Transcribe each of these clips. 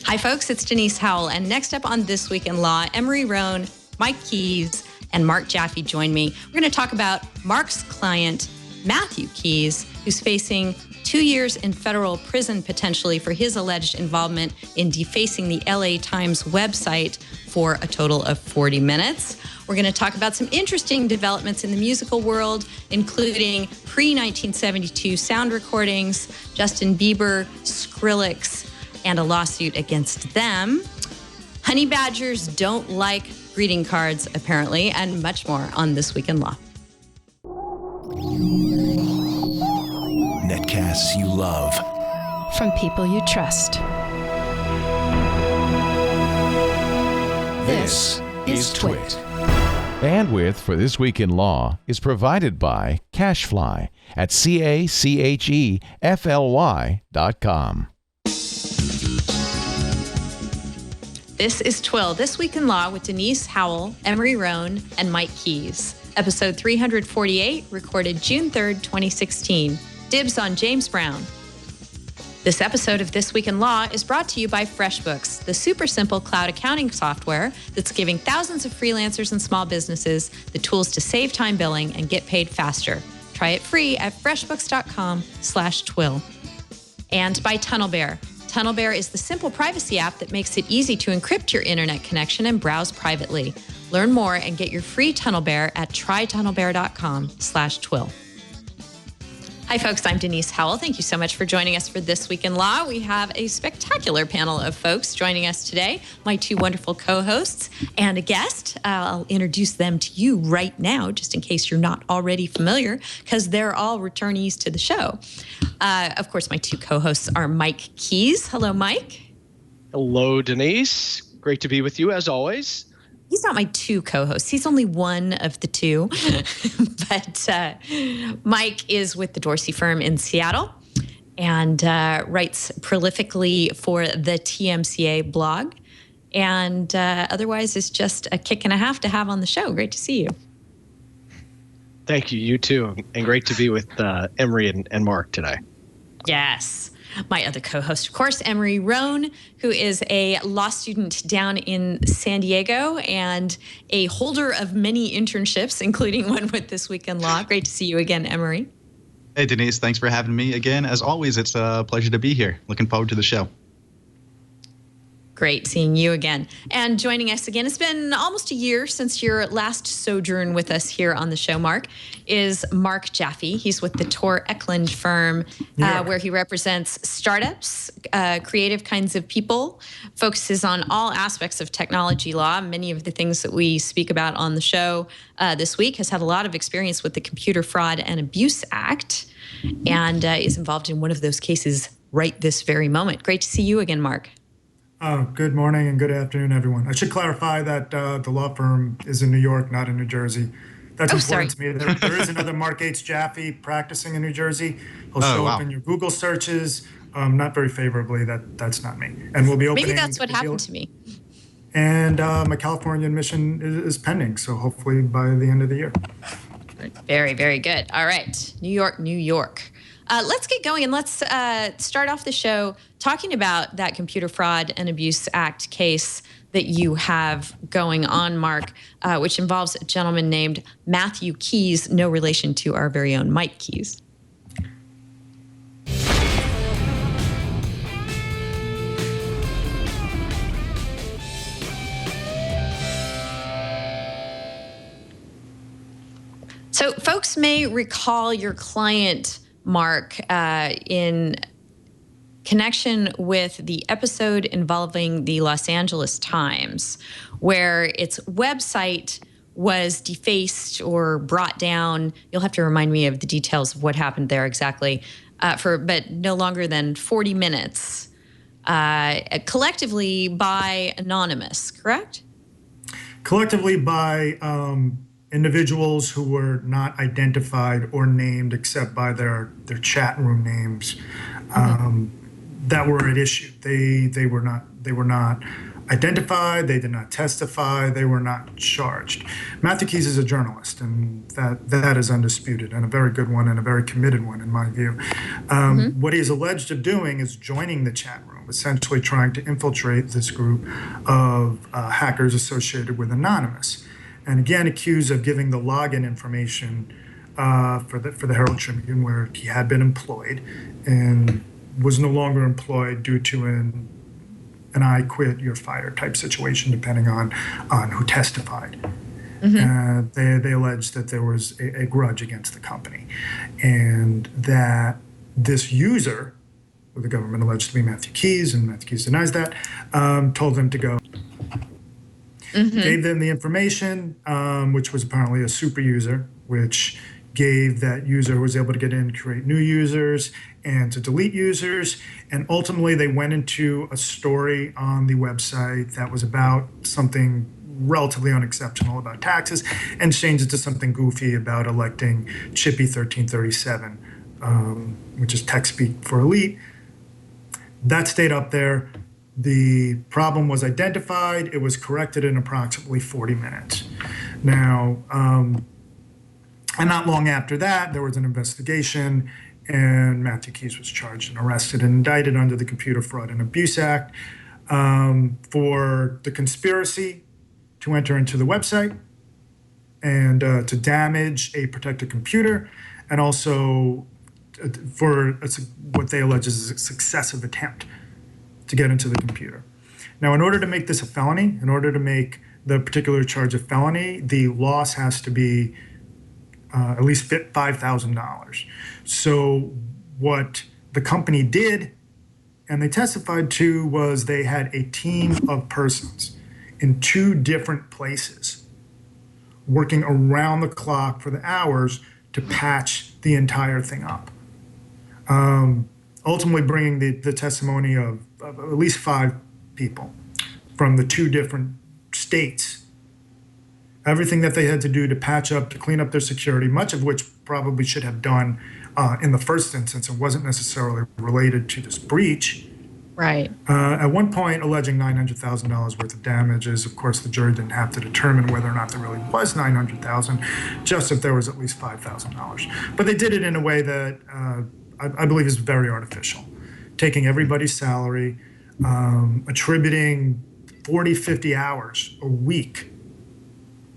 Hi, folks. It's Denise Howell. And next up on This Week in Law, Emory, Roane, Mike Keyes, and Mark Jaffe join me. We're going to talk about Mark's client, Matthew Keyes, who's facing 2 years in federal prison potentially for his alleged involvement in defacing the LA Times website for a total of 40 minutes. We're going to talk about some interesting developments in the musical world, including pre-1972 sound recordings, Justin Bieber, Skrillex, and a lawsuit against them. Honey badgers don't like greeting cards, apparently, and much more on This Week in Law. Netcasts you love. From people you trust. This is TWiL. Bandwidth for This Week in Law is provided by CashFly at CACHEFLY.com. This is TWiL, This Week in Law with Denise Howell, Emory, Roane, and Mike Keyes. Episode 348, recorded June 3rd, 2016. Dibs on James Brown. This episode of This Week in Law is brought to you by FreshBooks, the super simple cloud accounting software that's giving thousands of freelancers and small businesses the tools to save time billing and get paid faster. Try it free at freshbooks.com/TWiL. And by TunnelBear. TunnelBear is the simple privacy app that makes it easy to encrypt your internet connection and browse privately. Learn more and get your free TunnelBear at trytunnelbear.com/TWiL. Hi, folks. I'm Denise Howell. Thank you so much for joining us for This Week in Law. We have a spectacular panel of folks joining us today, my two wonderful co-hosts and a guest. I'll introduce them to you right now, just in case you're not already familiar, because they're all returnees to the show. Of course, my two co-hosts are Mike Keyes. Hello, Mike. Hello, Denise. Great to be with you, as always. He's not my two co-hosts. He's only one of the two. But Mike is with the Dorsey firm in Seattle and writes prolifically for the TMCA blog. And otherwise is just a kick and a half to have on the show. Great to see you. Thank you. You too. And great to be with Emory and Mark today. Yes. My other co-host, of course, Emory, Roane, who is a law student down in San Diego and a holder of many internships, including one with This Week in Law. Great to see you again, Emory. Hey, Denise. Thanks for having me again. As always, it's a pleasure to be here. Looking forward to the show. Great seeing you again. And joining us again, it's been almost a year since your last sojourn with us here on the show, Mark, is Mark Jaffe. He's with the Tor Eklund firm, where he represents startups, creative kinds of people, focuses on all aspects of technology law. Many of the things that we speak about on the show this week, has had a lot of experience with the Computer Fraud and Abuse Act, and is involved in one of those cases right this very moment. Great to see you again, Mark. Good morning and good afternoon, everyone. I should clarify that the law firm is in New York, not in New Jersey. That's important to me. There is another Mark H. Jaffe practicing in New Jersey. He'll show up in your Google searches. Not very favorably. That's not me. And we'll be opening. Maybe that's what happened to me. And my California admission is pending, so hopefully by the end of the year. Very, very good. All right, New York, New York. Let's get going and let's start off the show talking about that Computer Fraud and Abuse Act case that you have going on, Mark, which involves a gentleman named Matthew Keyes, no relation to our very own Mike Keyes. So folks may recall your client, Mark, in connection with the episode involving the Los Angeles Times, where its website was defaced or brought down. You'll have to remind me of the details of what happened there exactly, but no longer than 40 minutes, collectively by Anonymous, correct? Collectively by individuals who were not identified or named except by their chat room names that were at issue. They were not identify, they did not testify, they were not charged. Matthew Keys is a journalist, and that is undisputed, and a very good one, and a very committed one in my view. What he is alleged of doing is joining the chat room, essentially trying to infiltrate this group of hackers associated with Anonymous, and again accused of giving the login information for the Herald Tribune, where he had been employed and was no longer employed due to an I quit, you're fired type situation, depending on who testified. They alleged that there was a grudge against the company, and that this user, who the government alleged to be Matthew Keys, and Matthew Keys denies that, told them to go. Gave them the information, which was apparently a super user, which gave that user who was able to get in, create new users, and to delete users. And ultimately, they went into a story on the website that was about something relatively unexceptional about taxes, and changed it to something goofy about electing Chippy 1337, which is tech speak for elite. That stayed up there. The problem was identified. It was corrected in approximately 40 minutes. Now, and not long after that, there was an investigation, and Matthew Keys was charged and arrested and indicted under the Computer Fraud and Abuse Act for the conspiracy to enter into the website and to damage a protected computer, and also for what they allege is a successive attempt to get into the computer. Now, in order to make this a felony, in order to make the particular charge a felony, the loss has to be at least $5,000. So what the company did, and they testified to, was they had a team of persons in 2 different places working around the clock for the hours to patch the entire thing up. Ultimately bringing the testimony of at least 5 people from the 2 different states. Everything that they had to do to patch up, to clean up their security, much of which probably should have done in the first instance and wasn't necessarily related to this breach. Right. At one point, alleging $900,000 worth of damages. Of course, the jury didn't have to determine whether or not there really was $900,000, just if there was at least $5,000. But they did it in a way that I believe is very artificial, taking everybody's salary, attributing 40, 50 hours a week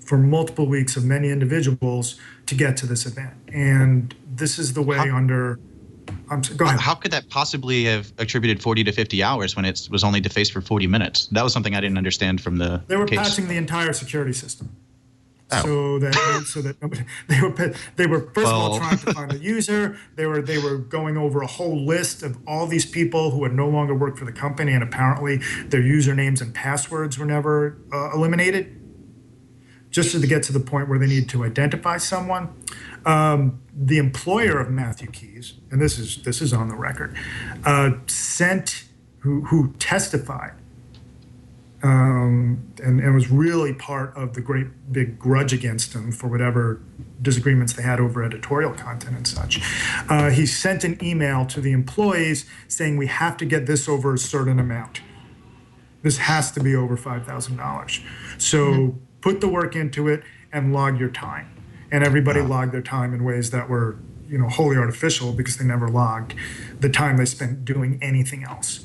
for multiple weeks of many individuals to get to this event. And this is the way go ahead. How could that possibly have attributed 40 to 50 hours when it was only defaced for 40 minutes? That was something I didn't understand from the They were case. patching the entire security system. Oh. So that nobody, they were first of all trying to find the user. They were going over a whole list of all these people who had no longer worked for the company, and apparently their usernames and passwords were never eliminated, just to get to the point where they needed to identify someone. The employer of Matthew Keys, and this is on the record, who testified, and was really part of the great big grudge against him for whatever disagreements they had over editorial content and such. He sent an email to the employees saying, we have to get this over a certain amount. This has to be over $5,000. So put the work into it and log your time. And everybody logged their time in ways that were, wholly artificial, because they never logged the time they spent doing anything else.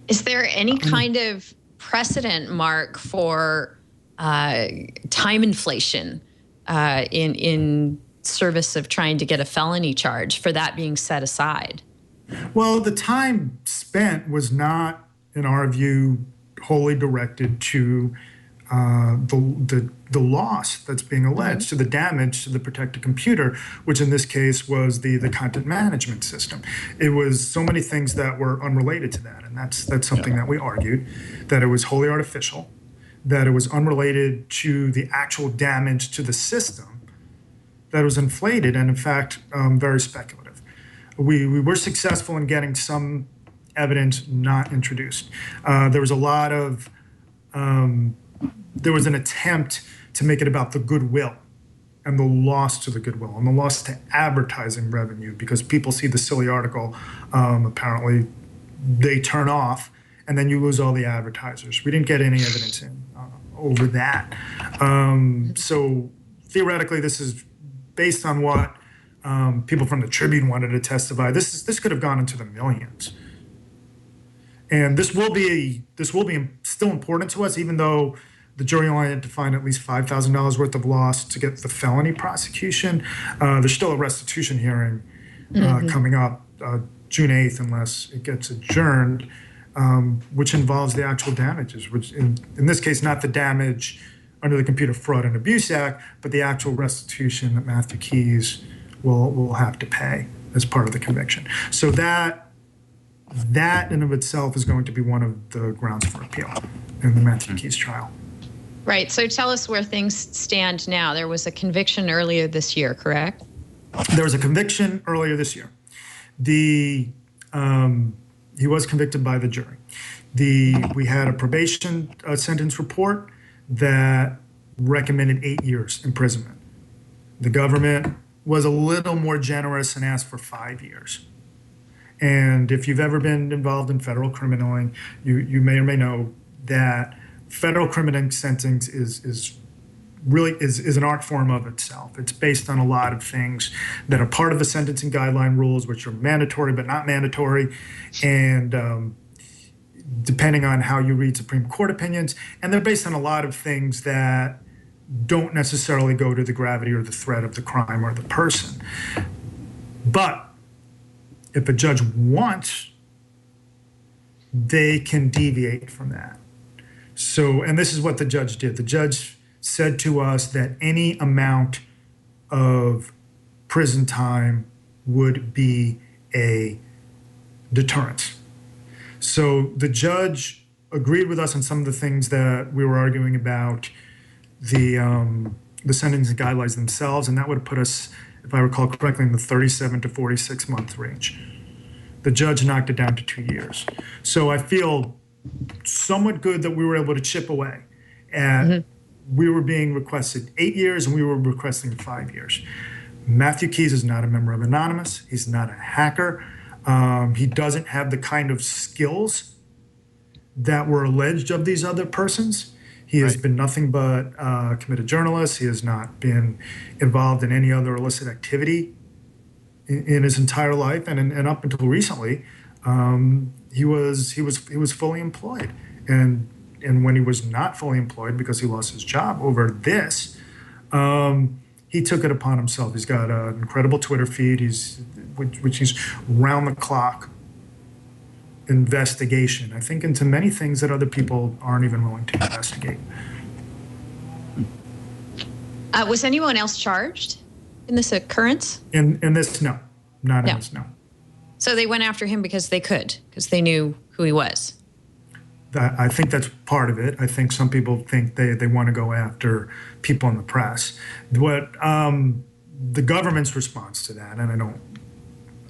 Is there any kind of precedent, Mark, for time inflation in service of trying to get a felony charge, for that being set aside? Well, the time spent was not, in our view, wholly directed to the loss that's being alleged, to the damage to the protected computer, which in this case was the content management system. It was so many things that were unrelated to that, and that's something that we argued, that it was wholly artificial, that it was unrelated to the actual damage to the system, that it was inflated, and in fact, very speculative. We were successful in getting some evidence not introduced. There was a lot of there was an attempt to make it about the goodwill and the loss to the goodwill and the loss to advertising revenue, because people see the silly article, apparently they turn off, and then you lose all the advertisers. We didn't get any evidence in over that. So theoretically, this is based on what people from the Tribune wanted to testify. This could have gone into the millions. And this will be still important to us, even though the jury only had to find at least $5,000 worth of loss to get the felony prosecution. There's still a restitution hearing coming up June 8th, unless it gets adjourned, which involves the actual damages, which in this case, not the damage under the Computer Fraud and Abuse Act, but the actual restitution that Matthew Keys will have to pay as part of the conviction. So that in of itself is going to be one of the grounds for appeal in the Matthew Keys trial. Right. So tell us where things stand now. There was a conviction earlier this year, correct? There was a conviction earlier this year. He was convicted by the jury. We had a probation sentence report that recommended 8 years imprisonment. The government was a little more generous and asked for 5 years. And if you've ever been involved in federal criminaling, you may or may know that federal criminal sentencing is an art form of itself. It's based on a lot of things that are part of the sentencing guideline rules, which are mandatory but not mandatory, and depending on how you read Supreme Court opinions, and they're based on a lot of things that don't necessarily go to the gravity or the threat of the crime or the person. But if a judge wants, they can deviate from that. So, and this is what the judge did. The judge said to us that any amount of prison time would be a deterrence. So the judge agreed with us on some of the things that we were arguing about the sentencing guidelines themselves, and that would put us, if I recall correctly, in the 37 to 46 month range. The judge knocked it down to 2 years. So I feel somewhat good that we were able to chip away at, we were being requested 8 years and we were requesting 5 years. Matthew Keys is not a member of Anonymous. He's not a hacker. He doesn't have the kind of skills that were alleged of these other persons. He has been nothing but a committed journalist. He has not been involved in any other illicit activity in his entire life, and up until recently, he was fully employed. And when he was not fully employed because he lost his job over this, he took it upon himself. He's got an incredible Twitter feed. Which is round the clock investigation, I think, into many things that other people aren't even willing to investigate. Was anyone else charged in this occurrence? In this, no. Not in this, no. So they went after him because they could, because they knew who he was. I think that's part of it. I think some people think they want to go after people in the press. What the government's response to that, and I don't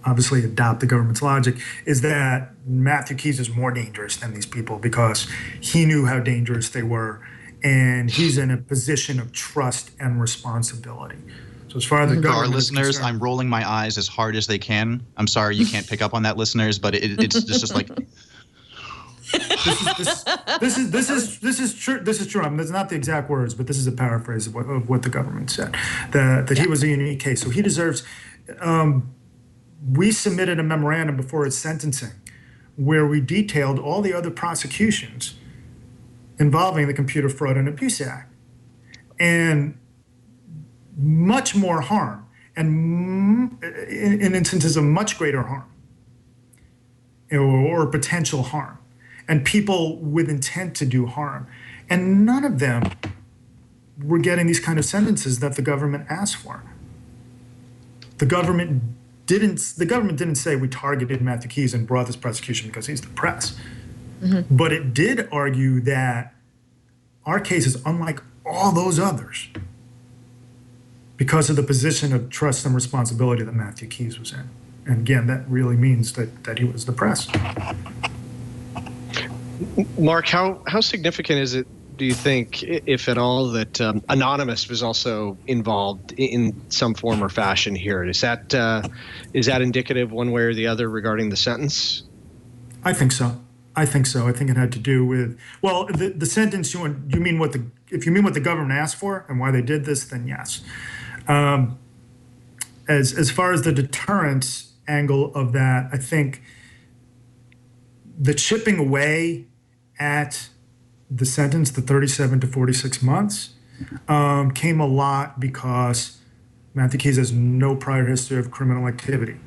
obviously adopt the government's logic, is that Matthew Keys is more dangerous than these people because he knew how dangerous they were, and he's in a position of trust and responsibility. So as far as the government, our listeners, I'm rolling my eyes as hard as they can. I'm sorry you can't pick up on that, listeners, but it's just like this is true. This is true. I mean, that's not the exact words, but this is a paraphrase of what the government said. That he was a unique case, so he deserves. We submitted a memorandum before his sentencing where we detailed all the other prosecutions involving the Computer Fraud and Abuse Act, and much more harm, and in instances of much greater harm or potential harm, and people with intent to do harm. And none of them were getting these kind of sentences that the government asked for. The government didn't say we targeted Matthew Keys and brought this prosecution because he's the press. But it did argue that our case is unlike all those others because of the position of trust and responsibility that Matthew Keys was in. And again, that really means that he was the press. Mark, how significant is it, do you think, if at all, that Anonymous was also involved in some form or fashion here? Is that indicative one way or the other regarding the sentence? I think so. I think so. I think it had to do with, well, the sentence, you mean if you mean what the government asked for and why they did this, then yes. As far as the deterrence angle of that, I think the chipping away at the sentence, the 37 to 46 months, came a lot because Matthew Keys has no prior history of criminal activity.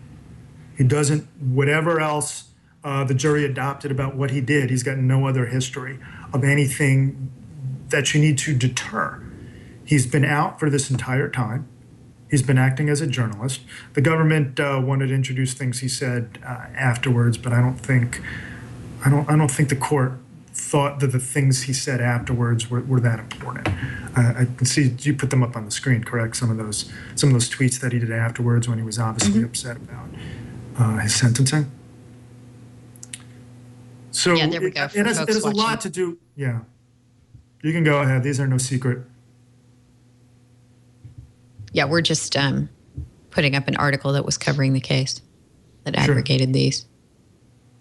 He doesn't, whatever else the jury adopted about what he did, he's got no other history of anything that you need to deter. He's been out for this entire time. He's been acting as a journalist. The government wanted to introduce things he said afterwards, but I don't think the court thought that the things he said afterwards were that important. I can see you put them up on the screen, correct? Some of those tweets that he did afterwards when he was obviously upset about his sentencing. So yeah, there we go. It has a lot to do. Yeah, you can go ahead. These are no secret. Yeah, we're just putting up an article that was covering the case that aggregated these.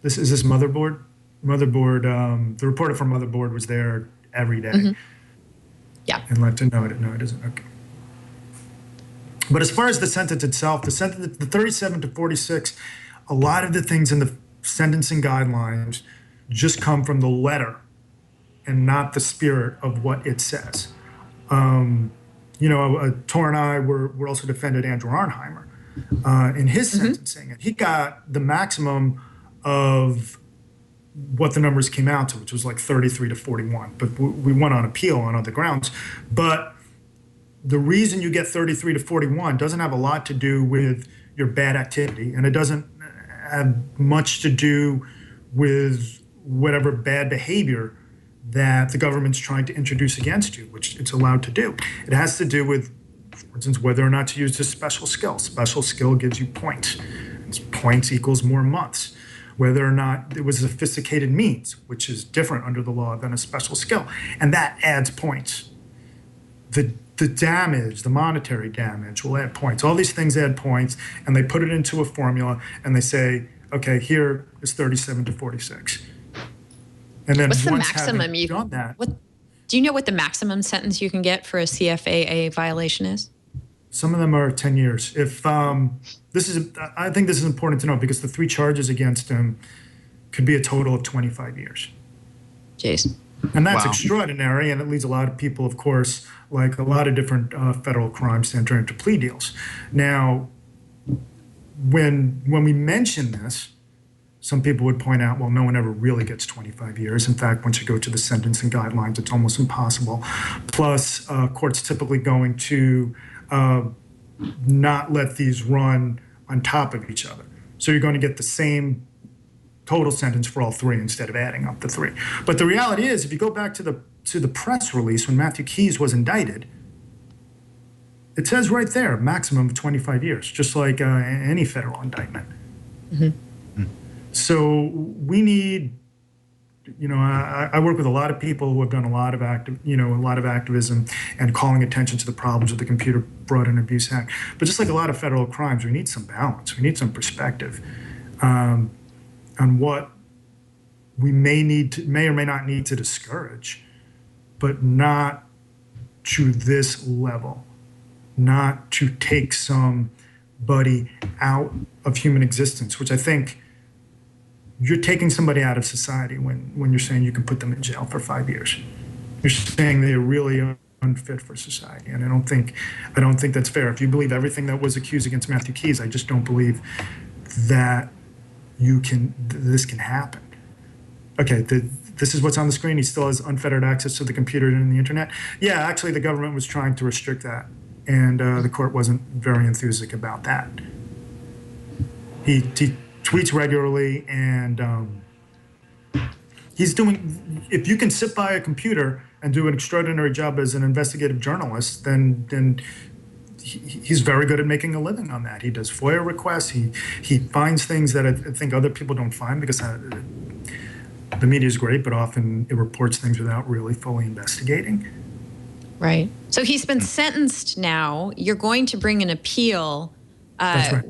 Is this Motherboard? Motherboard. The reporter from Motherboard was there every day. Mm-hmm. Yeah. And let to know it. No, it isn't. Okay. But as far as the sentence itself, the 37 to 46, a lot of the things in the sentencing guidelines just come from the letter and not the spirit of what it says. Tor and I were also defended Andrew Arnheimer in his sentencing, and he got the maximum of what the numbers came out to, which was like 33 to 41. But we went on appeal on other grounds. But the reason you get 33 to 41 doesn't have a lot to do with your bad activity, and it doesn't have much to do with whatever bad behavior that the government's trying to introduce against you, which it's allowed to do. It has to do with, for instance, whether or not to use this special skill. Special skill gives you points. Points equals more months. Whether or not it was a sophisticated means, which is different under the law than a special skill. And that adds points. The damage, the monetary damage will add points. All these things add points, and they put it into a formula, and they say, okay, here is 37 to 46. And then what's the maximum you done that, do you know what the maximum sentence you can get for a CFAA violation is? Some of them are 10 years. If I think this is important to know because the 3 charges against him could be a total of 25 years. Jeez. And that's extraordinary, and it leads a lot of people, of course, like a lot of different federal crimes to enter into plea deals. Now, when we mention this, some people would point out, well, no one ever really gets 25 years. In fact, once you go to the sentencing guidelines, it's almost impossible. Plus, courts typically going to not let these run on top of each other. So you're going to get the same total sentence for all 3 instead of adding up the 3. But the reality is, if you go back to the press release when Matthew Keys was indicted, it says right there, maximum of 25 years, just like any federal indictment. Mm-hmm. So we need, I work with a lot of people who have done a lot of activism and calling attention to the problems of the Computer Fraud and Abuse Act. But just like a lot of federal crimes, we need some balance. We need some perspective on what we may or may not need to discourage, but not to this level, not to take somebody out of human existence, which I think you're taking somebody out of society when you're saying you can put them in jail for 5 years. You're saying they're really unfit for society, and I don't think that's fair. If you believe everything that was accused against Matthew Keys, I just don't believe that this can happen. Okay, this is what's on the screen. He still has unfettered access to the computer and the internet. Yeah, actually, the government was trying to restrict that, and the court wasn't very enthusiastic about that. He tweets regularly, and he's doing. If you can sit by a computer and do an extraordinary job as an investigative journalist, then he's very good at making a living on that. He does FOIA requests. He finds things that I think other people don't find because the media is great, but often it reports things without really fully investigating. Right. So he's been sentenced now. You're going to bring an appeal. That's right.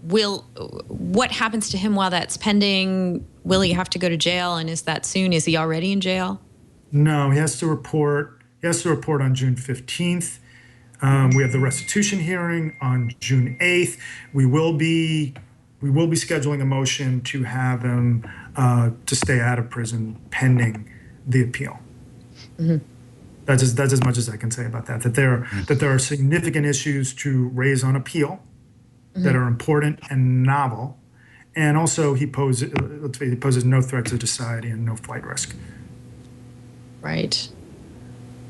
What happens to him while that's pending? will he have to go to jail, and is that soon? Is he already in jail? No, he has to report. He has to report on June 15th. We have the restitution hearing on June 8th. We will be scheduling a motion to have him to stay out of prison pending the appeal. Mm-hmm. That's as much as I can say about that. That there are significant issues to raise on appeal that are important and novel, and also he poses no threat to society and no flight risk. Right.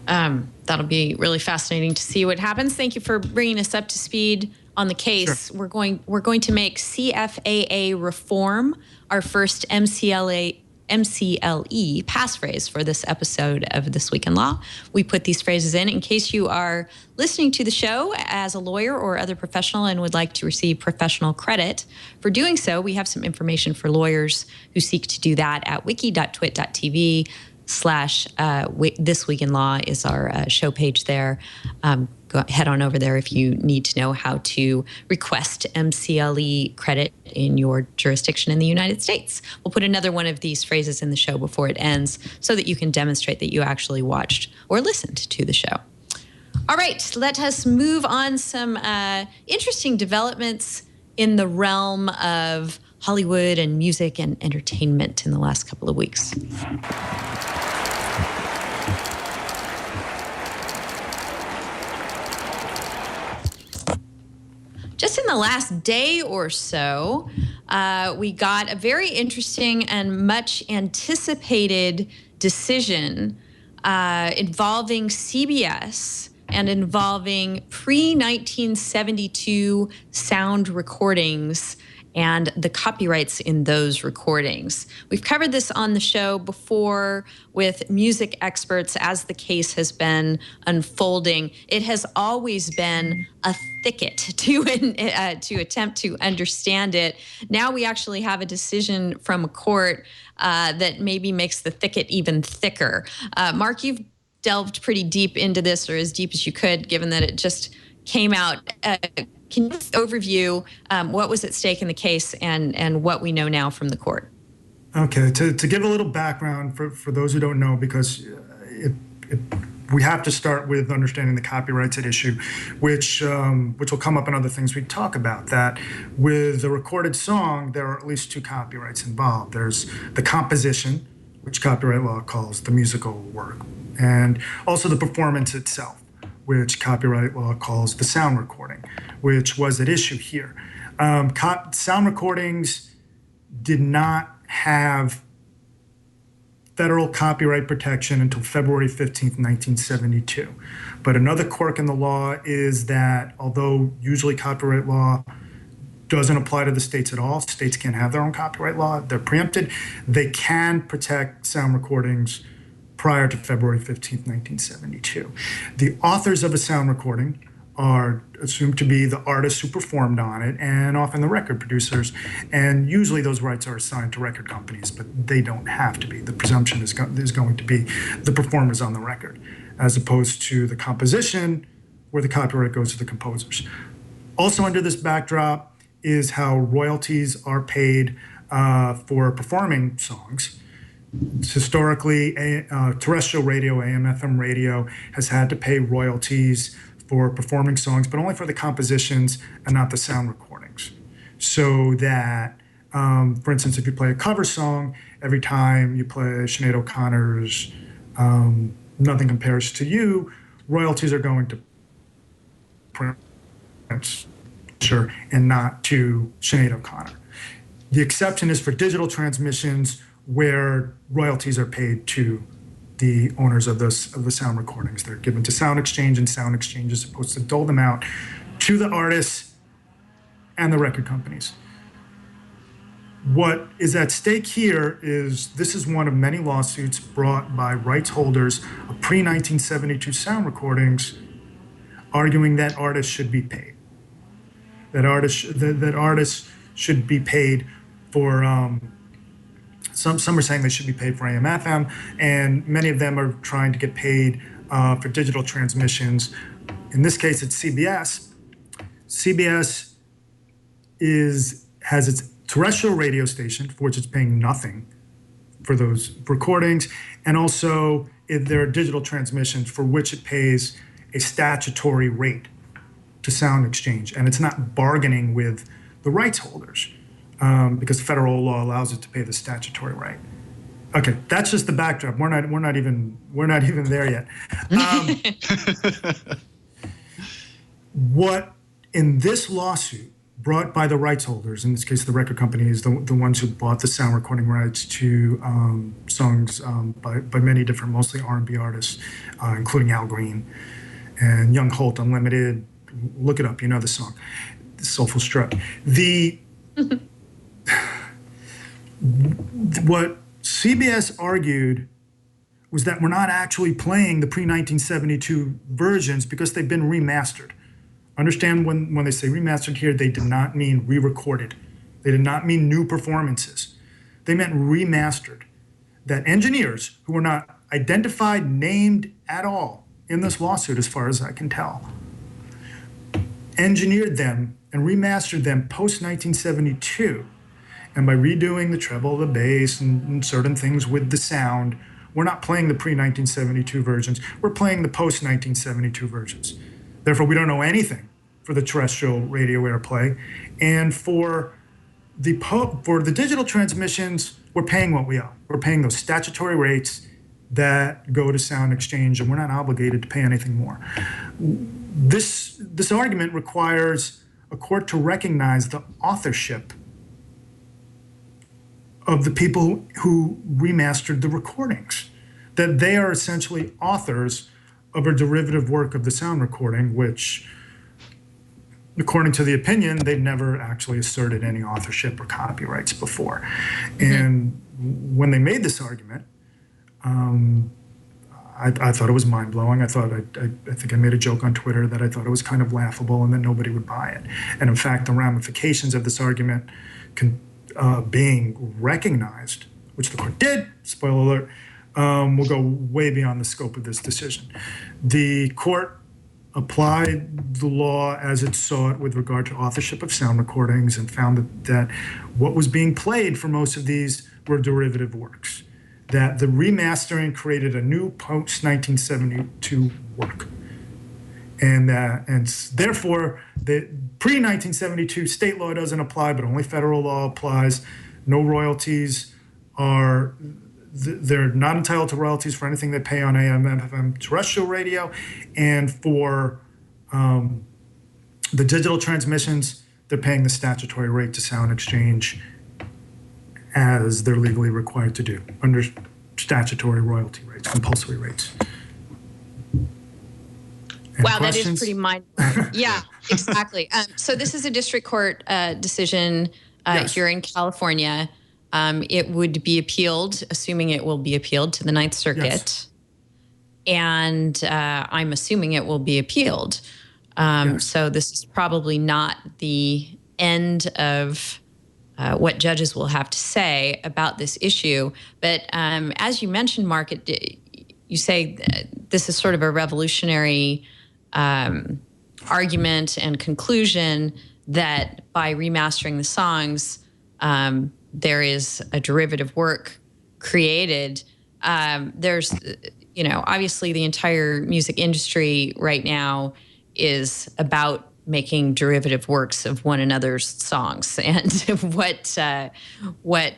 That'll be really fascinating to see what happens. Thank you for bringing us up to speed on the case. Sure. We're going to make CFAA reform our first MCLE passphrase for this episode of This Week in Law. We put these phrases in case you are listening to the show as a lawyer or other professional and would like to receive professional credit for doing so. We have some information for lawyers who seek to do that at wiki.twit.tv/ This Week in Law is our show page there. Head on over there if you need to know how to request MCLE credit in your jurisdiction in the United States. We'll put another one of these phrases in the show before it ends so that you can demonstrate that you actually watched or listened to the show. All right, let us move on. Some interesting developments in the realm of Hollywood and music and entertainment in the last couple of weeks. Just in the last day or so, we got a very interesting and much anticipated decision involving CBS and involving pre-1972 sound recordings and the copyrights in those recordings. We've covered this on the show before with music experts as the case has been unfolding. It has always been a thicket to attempt to understand it. Now we actually have a decision from a court that maybe makes the thicket even thicker. Mark, you've delved pretty deep into this, or as deep as you could, given that it just came out. Can you overview what was at stake in the case and what we know now from the court? Okay, to give a little background for those who don't know, because we have to start with understanding the copyrights at issue, which will come up in other things we talk about. That with a recorded song, there are at least two copyrights involved. There's the composition, which copyright law calls the musical work, and also the performance itself, which copyright law calls the sound recording, which was at issue here. Sound recordings did not have federal copyright protection until February 15th, 1972. But another quirk in the law is that although usually copyright law doesn't apply to the states at all, states can't have their own copyright law, they're preempted, they can protect sound recordings prior to February 15th, 1972. The authors of a sound recording are assumed to be the artists who performed on it and often the record producers. And usually those rights are assigned to record companies, but they don't have to be. The presumption is going to be the performers on the record, as opposed to the composition where the copyright goes to the composers. Also under this backdrop is how royalties are paid for performing songs. Historically, terrestrial radio, AM/FM radio, has had to pay royalties for performing songs, but only for the compositions and not the sound recordings. So that, for instance, if you play a cover song, every time you play Sinead O'Connor's Nothing Compares to You, royalties are going to Prince and not to Sinead O'Connor. The exception is for digital transmissions, where royalties are paid to the owners of the sound recordings. They're given to Sound Exchange, and Sound Exchange is supposed to dole them out to the artists and the record companies. What is at stake here is this is one of many lawsuits brought by rights holders of pre-1972 sound recordings, arguing that artists should be paid. That artists should be paid for. Some are saying they should be paid for AM/FM, and many of them are trying to get paid for digital transmissions. In this case, it's CBS. CBS has its terrestrial radio station, for which it's paying nothing for those recordings, and also there are digital transmissions for which it pays a statutory rate to Sound Exchange, and it's not bargaining with the rights holders because federal law allows it to pay the statutory rate. Okay, that's just the backdrop. We're not even there yet. What in this lawsuit brought by the rights holders, in this case the record company is the ones who bought the sound recording rights to songs by many different, mostly R&B artists, including Al Green and Young Holt Unlimited. Look it up, you know the song, Soulful Strut. What CBS argued was that we're not actually playing the pre-1972 versions because they've been remastered. Understand when they say remastered here, they did not mean re-recorded. They did not mean new performances. They meant remastered. That engineers who were not identified, named at all in this lawsuit, as far as I can tell, engineered them and remastered them post-1972. And by redoing the treble, the bass, and certain things with the sound, we're not playing the pre-1972 versions. We're playing the post-1972 versions. Therefore, we don't know anything for the terrestrial radio airplay. And for the digital transmissions, we're paying what we owe. We're paying those statutory rates that go to Sound Exchange, and we're not obligated to pay anything more. This argument requires a court to recognize the authorship of the people who remastered the recordings, that they are essentially authors of a derivative work of the sound recording, which, according to the opinion, they've never actually asserted any authorship or copyrights before. Mm-hmm. And when they made this argument, I thought it was mind-blowing. I think I made a joke on Twitter that I thought it was kind of laughable and that nobody would buy it. And in fact, the ramifications of this argument being recognized, which the court did, spoiler alert, will go way beyond the scope of this decision. The court applied the law as it saw it with regard to authorship of sound recordings and found that what was being played for most of these were derivative works, that the remastering created a new post-1972 work. And therefore, the pre-1972 state law doesn't apply, but only federal law applies. No royalties they're not entitled to royalties for anything they pay on AM, FM terrestrial radio. And for the digital transmissions, they're paying the statutory rate to Sound Exchange as they're legally required to do under statutory royalty rates, compulsory rates. Wow, that is pretty mind-blowing. Yeah, exactly. So this is a district court decision here in California. It would be appealed, assuming it will be appealed to the Ninth Circuit. Yes. And I'm assuming it will be appealed. So this is probably not the end of what judges will have to say about this issue. But as you mentioned, Mark, you say this is sort of a revolutionary argument and conclusion that by remastering the songs, there is a derivative work created. There's, obviously the entire music industry right now is about making derivative works of one another's songs and what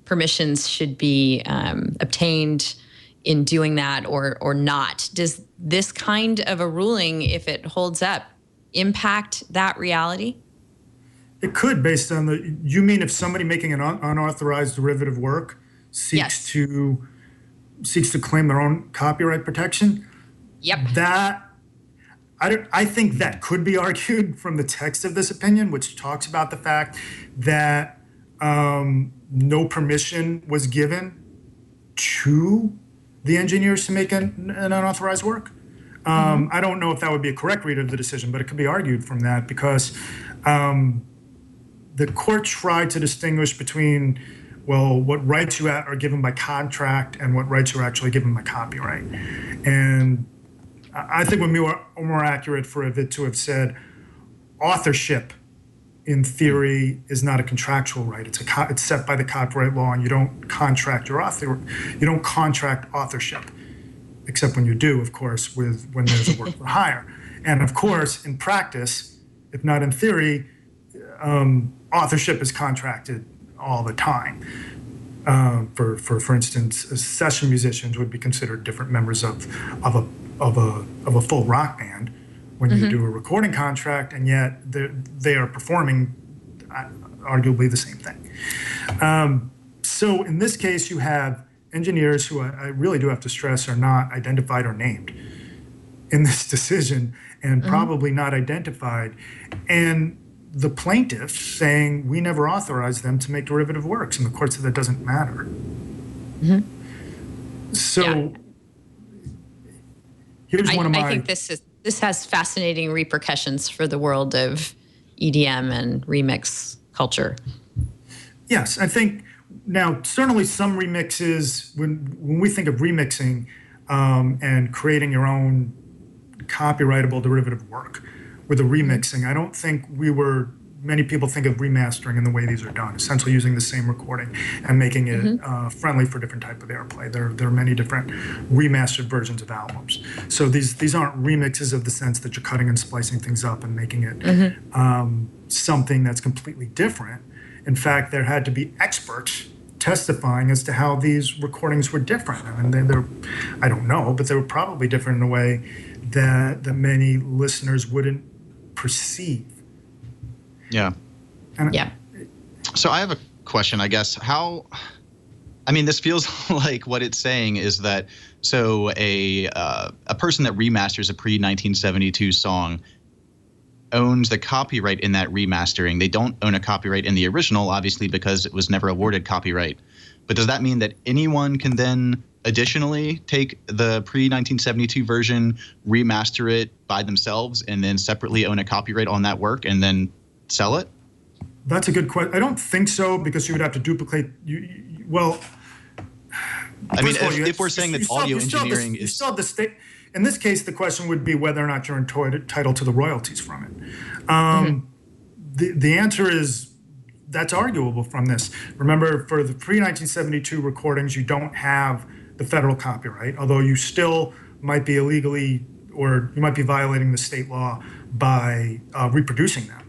permissions should be obtained in doing that or not. Does this kind of a ruling, if it holds up, impact that reality? It could, based on you mean if somebody making an unauthorized derivative work seeks to claim their own copyright protection? Yep. I think that could be argued from the text of this opinion, which talks about the fact that no permission was given to the engineers to make an unauthorized work. I don't know if that would be a correct read of the decision, but it could be argued from that because the court tried to distinguish between, what rights you are given by contract and what rights you are actually given by copyright. And I think it would be more accurate for it to have said authorship in theory, is not a contractual right. It's set by the copyright law, and you don't contract you don't contract authorship, except when you do, of course, when there's a work for hire. And of course, in practice, if not in theory, authorship is contracted all the time. For instance, session musicians would be considered different members of a full rock band when you do a recording contract, and yet they are performing arguably the same thing. So in this case, you have engineers who I really do have to stress are not identified or named in this decision, and probably not identified, and the plaintiffs saying we never authorized them to make derivative works, and the court said that doesn't matter. So here's one of my... I think this has fascinating repercussions for the world of EDM and remix culture. Yes, I think now certainly some remixes, when we think of remixing and creating your own copyrightable derivative work with a remixing, I don't think many people think of remastering in the way these are done, essentially using the same recording and making it friendly for different type of airplay. There are many different remastered versions of albums. So these aren't remixes of the sense that you're cutting and splicing things up and making it something that's completely different. In fact, there had to be experts testifying as to how these recordings were different. I mean, I don't know, but they were probably different in a way that many listeners wouldn't perceive. Yeah. So I have a question, I guess. This feels like what it's saying is that, so a person that remasters a pre-1972 song owns the copyright in that remastering. They don't own a copyright in the original, obviously, because it was never awarded copyright. But does that mean that anyone can then additionally take the pre-1972 version, remaster it by themselves, and then separately own a copyright on that work and then sell it? That's a good question. I don't think so, because you would have to duplicate. If we're saying that audio engineering is still the state. In this case, the question would be whether or not you're entitled to the royalties from it. The answer is that's arguable from this. Remember, for the pre-1972 recordings, you don't have the federal copyright, although you still might be illegally, or you might be violating the state law by reproducing them,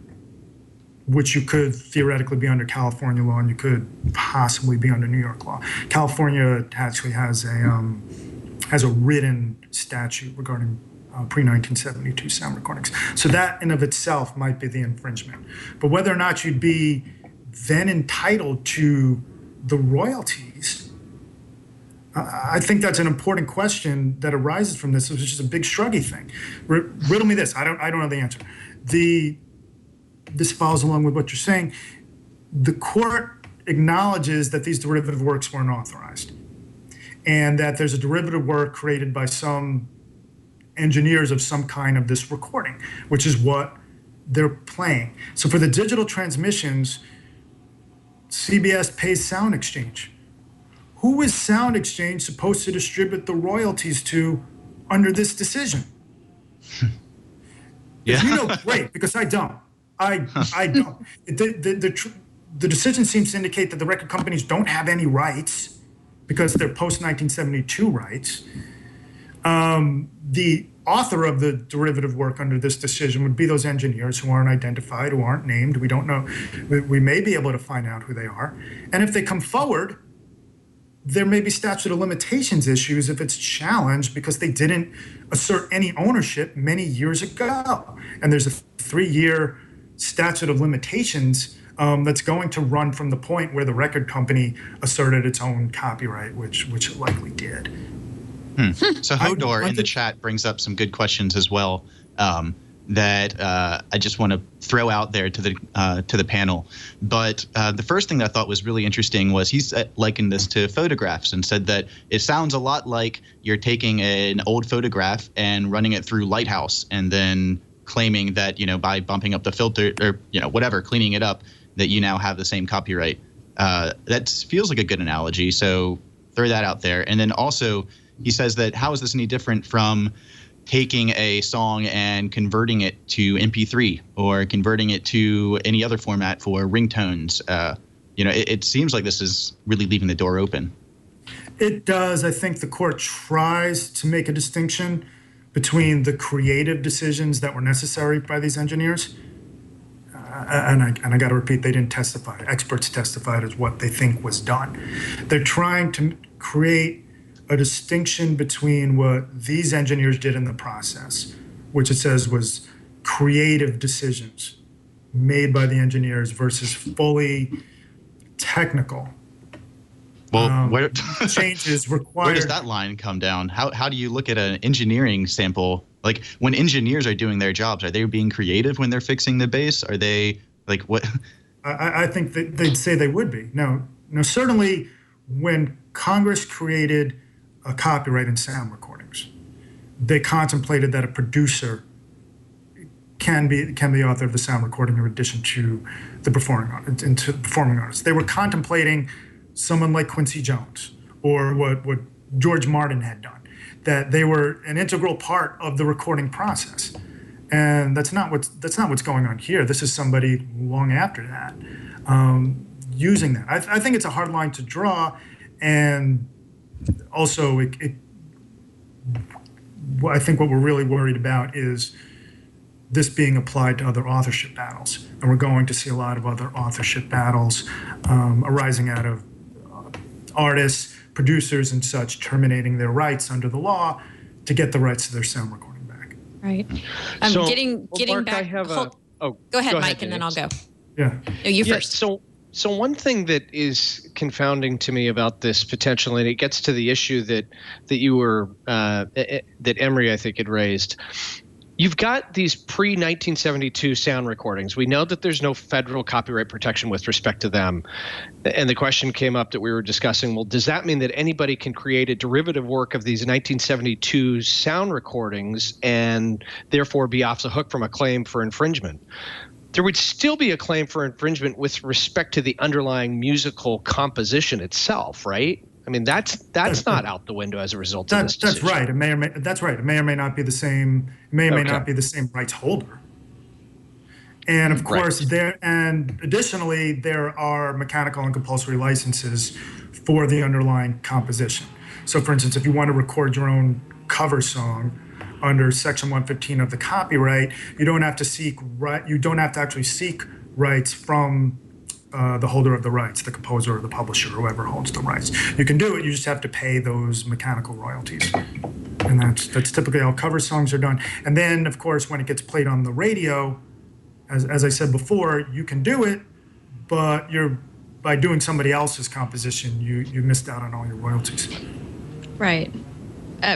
which you could theoretically be under California law, and you could possibly be under New York law. California actually has a written statute regarding pre-1972 sound recordings. So that in of itself might be the infringement. But whether or not you'd be then entitled to the royalties, I think that's an important question that arises from this, which is a big shruggy thing. Riddle me this. I don't know the answer. This follows along with what you're saying. The court acknowledges that these derivative works weren't authorized, and that there's a derivative work created by some engineers of some kind of this recording, which is what they're playing. So for the digital transmissions, CBS pays Sound Exchange. Who is Sound Exchange supposed to distribute the royalties to under this decision? If you know, great, because I don't. I don't. The decision seems to indicate that the record companies don't have any rights because they're post-1972 rights. The author of the derivative work under this decision would be those engineers who aren't identified, who aren't named. We don't know. We may be able to find out who they are. And if they come forward, there may be statute of limitations issues if it's challenged because they didn't assert any ownership many years ago. And there's a 3-year statute of limitations that's going to run from the point where the record company asserted its own copyright, which it likely did. So Hodor in the chat brings up some good questions as well that I just want to throw out there to the panel. But the first thing that I thought was really interesting was he likened this to photographs and said that it sounds a lot like you're taking an old photograph and running it through Lighthouse and then claiming that, by bumping up the filter or, whatever, cleaning it up, that you now have the same copyright. That feels like a good analogy. So throw that out there. And then also he says that how is this any different from taking a song and converting it to MP3 or converting it to any other format for ringtones. It seems like this is really leaving the door open. It does. I think the court tries to make a distinction between the creative decisions that were necessary by these engineers. And I got to repeat, they didn't testify. Experts testified as what they think was done. They're trying to create a distinction between what these engineers did in the process, which it says was creative decisions made by the engineers versus fully technical Well, changes required. Where does that line come down? How do you look at an engineering sample? Like when engineers are doing their jobs, are they being creative when they're fixing the bass? Are they like what? I think that they'd say they would be. No, certainly when Congress created a copyright in sound recordings, they contemplated that a producer can be the author of the sound recording in addition to the performing artist. They were contemplating someone like Quincy Jones or what George Martin had done, that they were an integral part of the recording process. And that's not what's going on here. This is somebody long after that using that. I think it's a hard line to draw, and also I think what we're really worried about is this being applied to other authorship battles, and we're going to see a lot of other authorship battles arising out of artists, producers, and such terminating their rights under the law to get the rights to their sound recording back. Right. Getting Mark, back. Go ahead, Mike, and then I'll go. Yeah. No, you first. So one thing that is confounding to me about this potentially, and it gets to the issue that you were that Emory, I think, had raised. You've got these pre-1972 sound recordings. We know that there's no federal copyright protection with respect to them. And the question came up that we were discussing, well, does that mean that anybody can create a derivative work of these 1972 sound recordings and therefore be off the hook from a claim for infringement? There would still be a claim for infringement with respect to the underlying musical composition itself, right? I mean, that's not out the window as a result of this decision. That's right. It may or may not be the same. May not be the same rights holder. And of course, additionally, there are mechanical and compulsory licenses for the underlying composition. So, for instance, if you want to record your own cover song under Section 115 of the copyright, you don't have to actually seek rights from the holder of the rights, the composer or the publisher, whoever holds the rights. You can do it, you just have to pay those mechanical royalties. And that's typically how cover songs are done. And then, of course, when it gets played on the radio, as I said before, you can do it, but by doing somebody else's composition, you missed out on all your royalties. Right.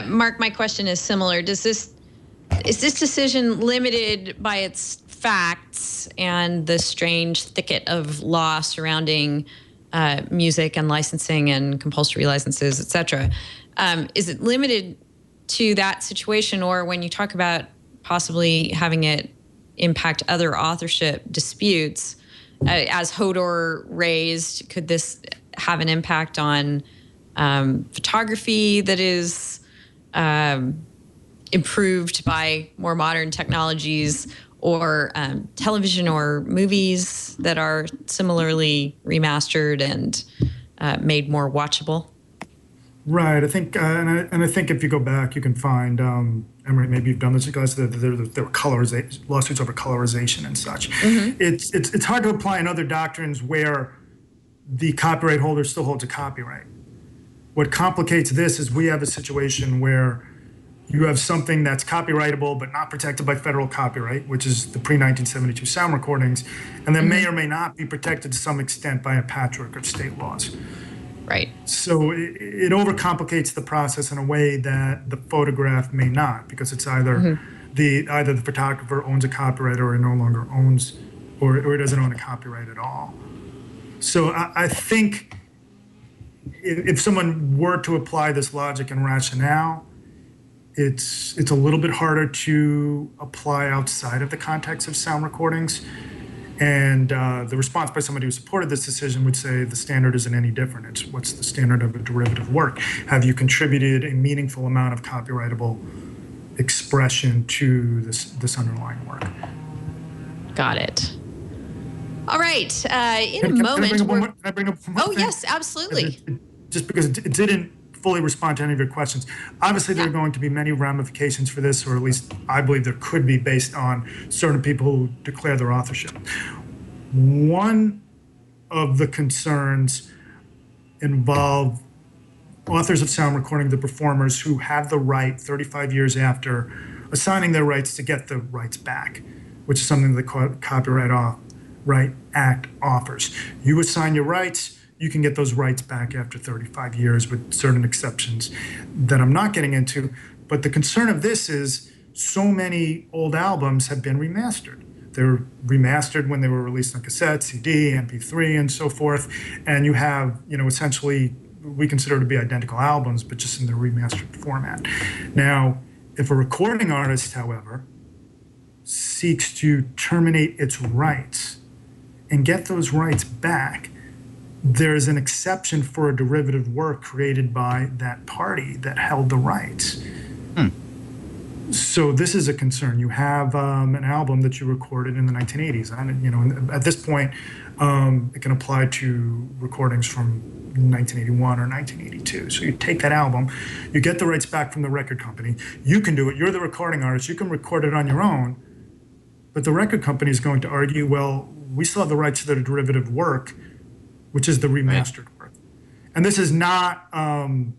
Mark, my question is similar. Is this decision limited by its facts and the strange thicket of law surrounding music and licensing and compulsory licenses, et cetera? Is it limited to that situation, or when you talk about possibly having it impact other authorship disputes, as Hodor raised, could this have an impact on photography that is improved by more modern technologies, or television or movies that are similarly remastered and made more watchable? Right. I think, and I think if you go back, you can find, Emory, maybe you've done this, guys. There were lawsuits over colorization and such. Mm-hmm. It's hard to apply in other doctrines where the copyright holder still holds a copyright. What complicates this is we have a situation where you have something that's copyrightable but not protected by federal copyright, which is the pre-1972 sound recordings, and then may or may not be protected to some extent by a patchwork of state laws. Right. So it overcomplicates the process in a way that the photograph may not, because it's either the photographer owns a copyright or it no longer owns, or it doesn't own a copyright at all. So I think if someone were to apply this logic and rationale, it's a little bit harder to apply outside of the context of sound recordings. And the response by somebody who supported this decision would say the standard isn't any different. It's what's the standard of a derivative work? Have you contributed a meaningful amount of copyrightable expression to this underlying work. Got it. All right. In a Can moment. I bring up one more Oh, thing? yes, absolutely. Just because it didn't fully respond to any of your questions. Obviously, there are going to be many ramifications for this, or at least I believe there could be, based on certain people who declare their authorship. One of the concerns involve authors of sound recording, the performers who have the right 35 years after assigning their rights to get the rights back, which is something the Copyright Act offers. You assign your rights, you can get those rights back after 35 years with certain exceptions that I'm not getting into. But the concern of this is so many old albums have been remastered. They were remastered when they were released on cassette, CD, MP3, and so forth. And you have, essentially, we consider to be identical albums, but just in the remastered format. Now, if a recording artist, however, seeks to terminate its rights and get those rights back, there's an exception for a derivative work created by that party that held the rights. So this is a concern. You have an album that you recorded in the 1980s. And, at this point, it can apply to recordings from 1981 or 1982. So you take that album, you get the rights back from the record company. You can do it. You're the recording artist. You can record it on your own. But the record company is going to argue, well, we still have the rights to the derivative work, which is the remastered work. And this is not,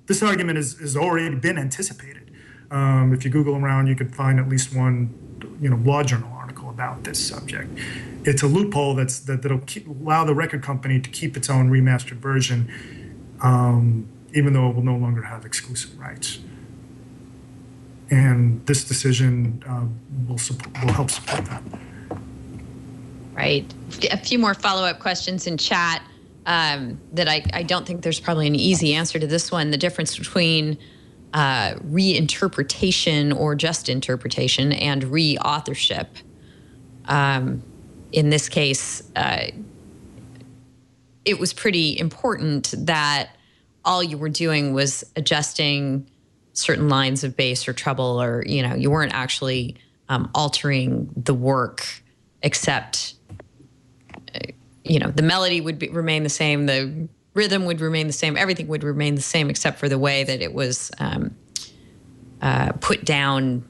this argument has already been anticipated. If you Google around, you could find at least one, law journal article about this subject. It's a loophole that'll allow the record company to keep its own remastered version, even though it will no longer have exclusive rights. And this decision will help support that. Right. A few more follow-up questions in chat that I don't think there's probably an easy answer to this one. The difference between reinterpretation or just interpretation and reauthorship. In this case, it was pretty important that all you were doing was adjusting certain lines of bass or treble, or, you weren't actually altering the work, except, the melody would remain the same, the rhythm would remain the same, everything would remain the same, except for the way that it was put down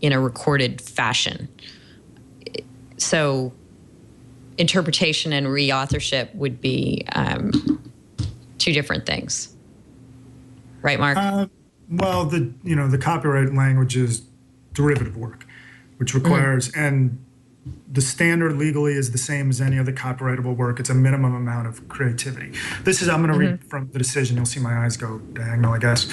in a recorded fashion. So interpretation and reauthorship would be two different things. Right, Mark? Well, the copyright language is derivative work, which requires, and the standard legally is the same as any other copyrightable work. It's a minimum amount of creativity. I'm going to read from the decision. You'll see my eyes go diagonal, I guess.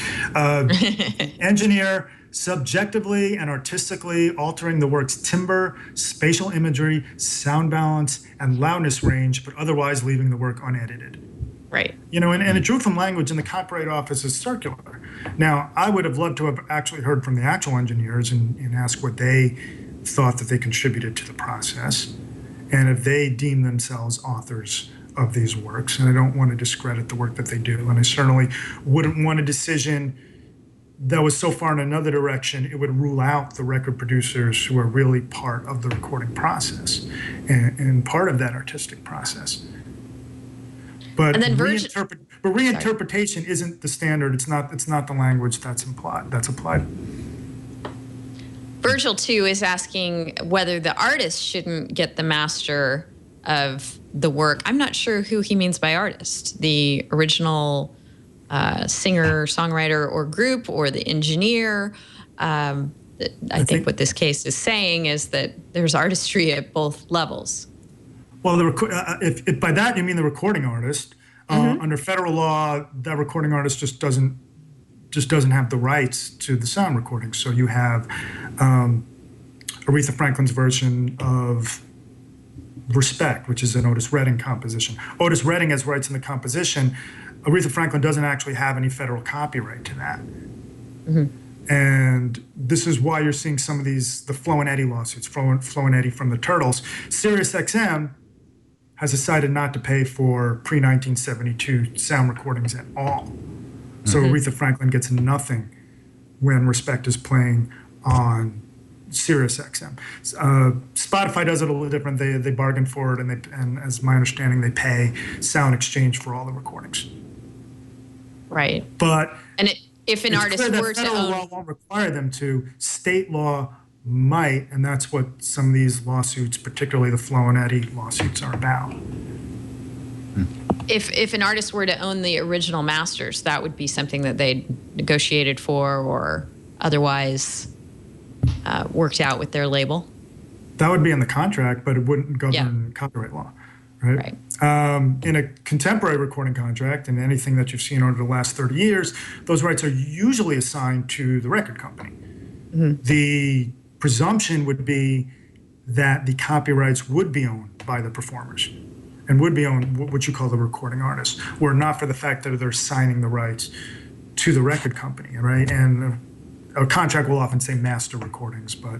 Engineer subjectively and artistically altering the work's timbre, spatial imagery, sound balance, and loudness range, but otherwise leaving the work unedited. Right. And it drew from language in the Copyright Office is circular. Now, I would have loved to have actually heard from the actual engineers and asked what they thought that they contributed to the process, and if they deem themselves authors of these works. And I don't want to discredit the work that they do. And I certainly wouldn't want a decision that was so far in another direction, it would rule out the record producers who are really part of the recording process and part of that artistic process. But and then reinterpretation isn't the standard. It's not the language that's applied. Virgil, too, is asking whether the artist shouldn't get the master of the work. I'm not sure who he means by artist. The original singer, songwriter, or group, or the engineer. I think what this case is saying is that there's artistry at both levels. Well, if by that you mean the recording artist, under federal law, that recording artist just doesn't have the rights to the sound recording. So you have Aretha Franklin's version of Respect, which is an Otis Redding composition. Otis Redding has rights in the composition. Aretha Franklin doesn't actually have any federal copyright to that. And this is why you're seeing some of the Flo and Eddie lawsuits, Flo and Eddie from the Turtles. SiriusXM has decided not to pay for pre-1972 sound recordings at all. So Aretha Franklin gets nothing when Respect is playing on SiriusXM. Spotify does it a little different. They bargain for it, and as my understanding, they pay Sound Exchange for all the recordings. Right. But if an artist were to federal law won't require them to, state law might, and that's what some of these lawsuits, particularly the Flo and Eddie lawsuits, are about. If an artist were to own the original masters, that would be something that they negotiated for or otherwise worked out with their label. That would be in the contract, but it wouldn't govern copyright law, right? In a contemporary recording contract, and anything that you've seen over the last 30 years, those rights are usually assigned to the record company. Mm-hmm. The presumption would be that the copyrights would be owned by the performers and would be owned, what you call the recording artist, were not for the fact that they're signing the rights to the record company, right? And a contract will often say master recordings, but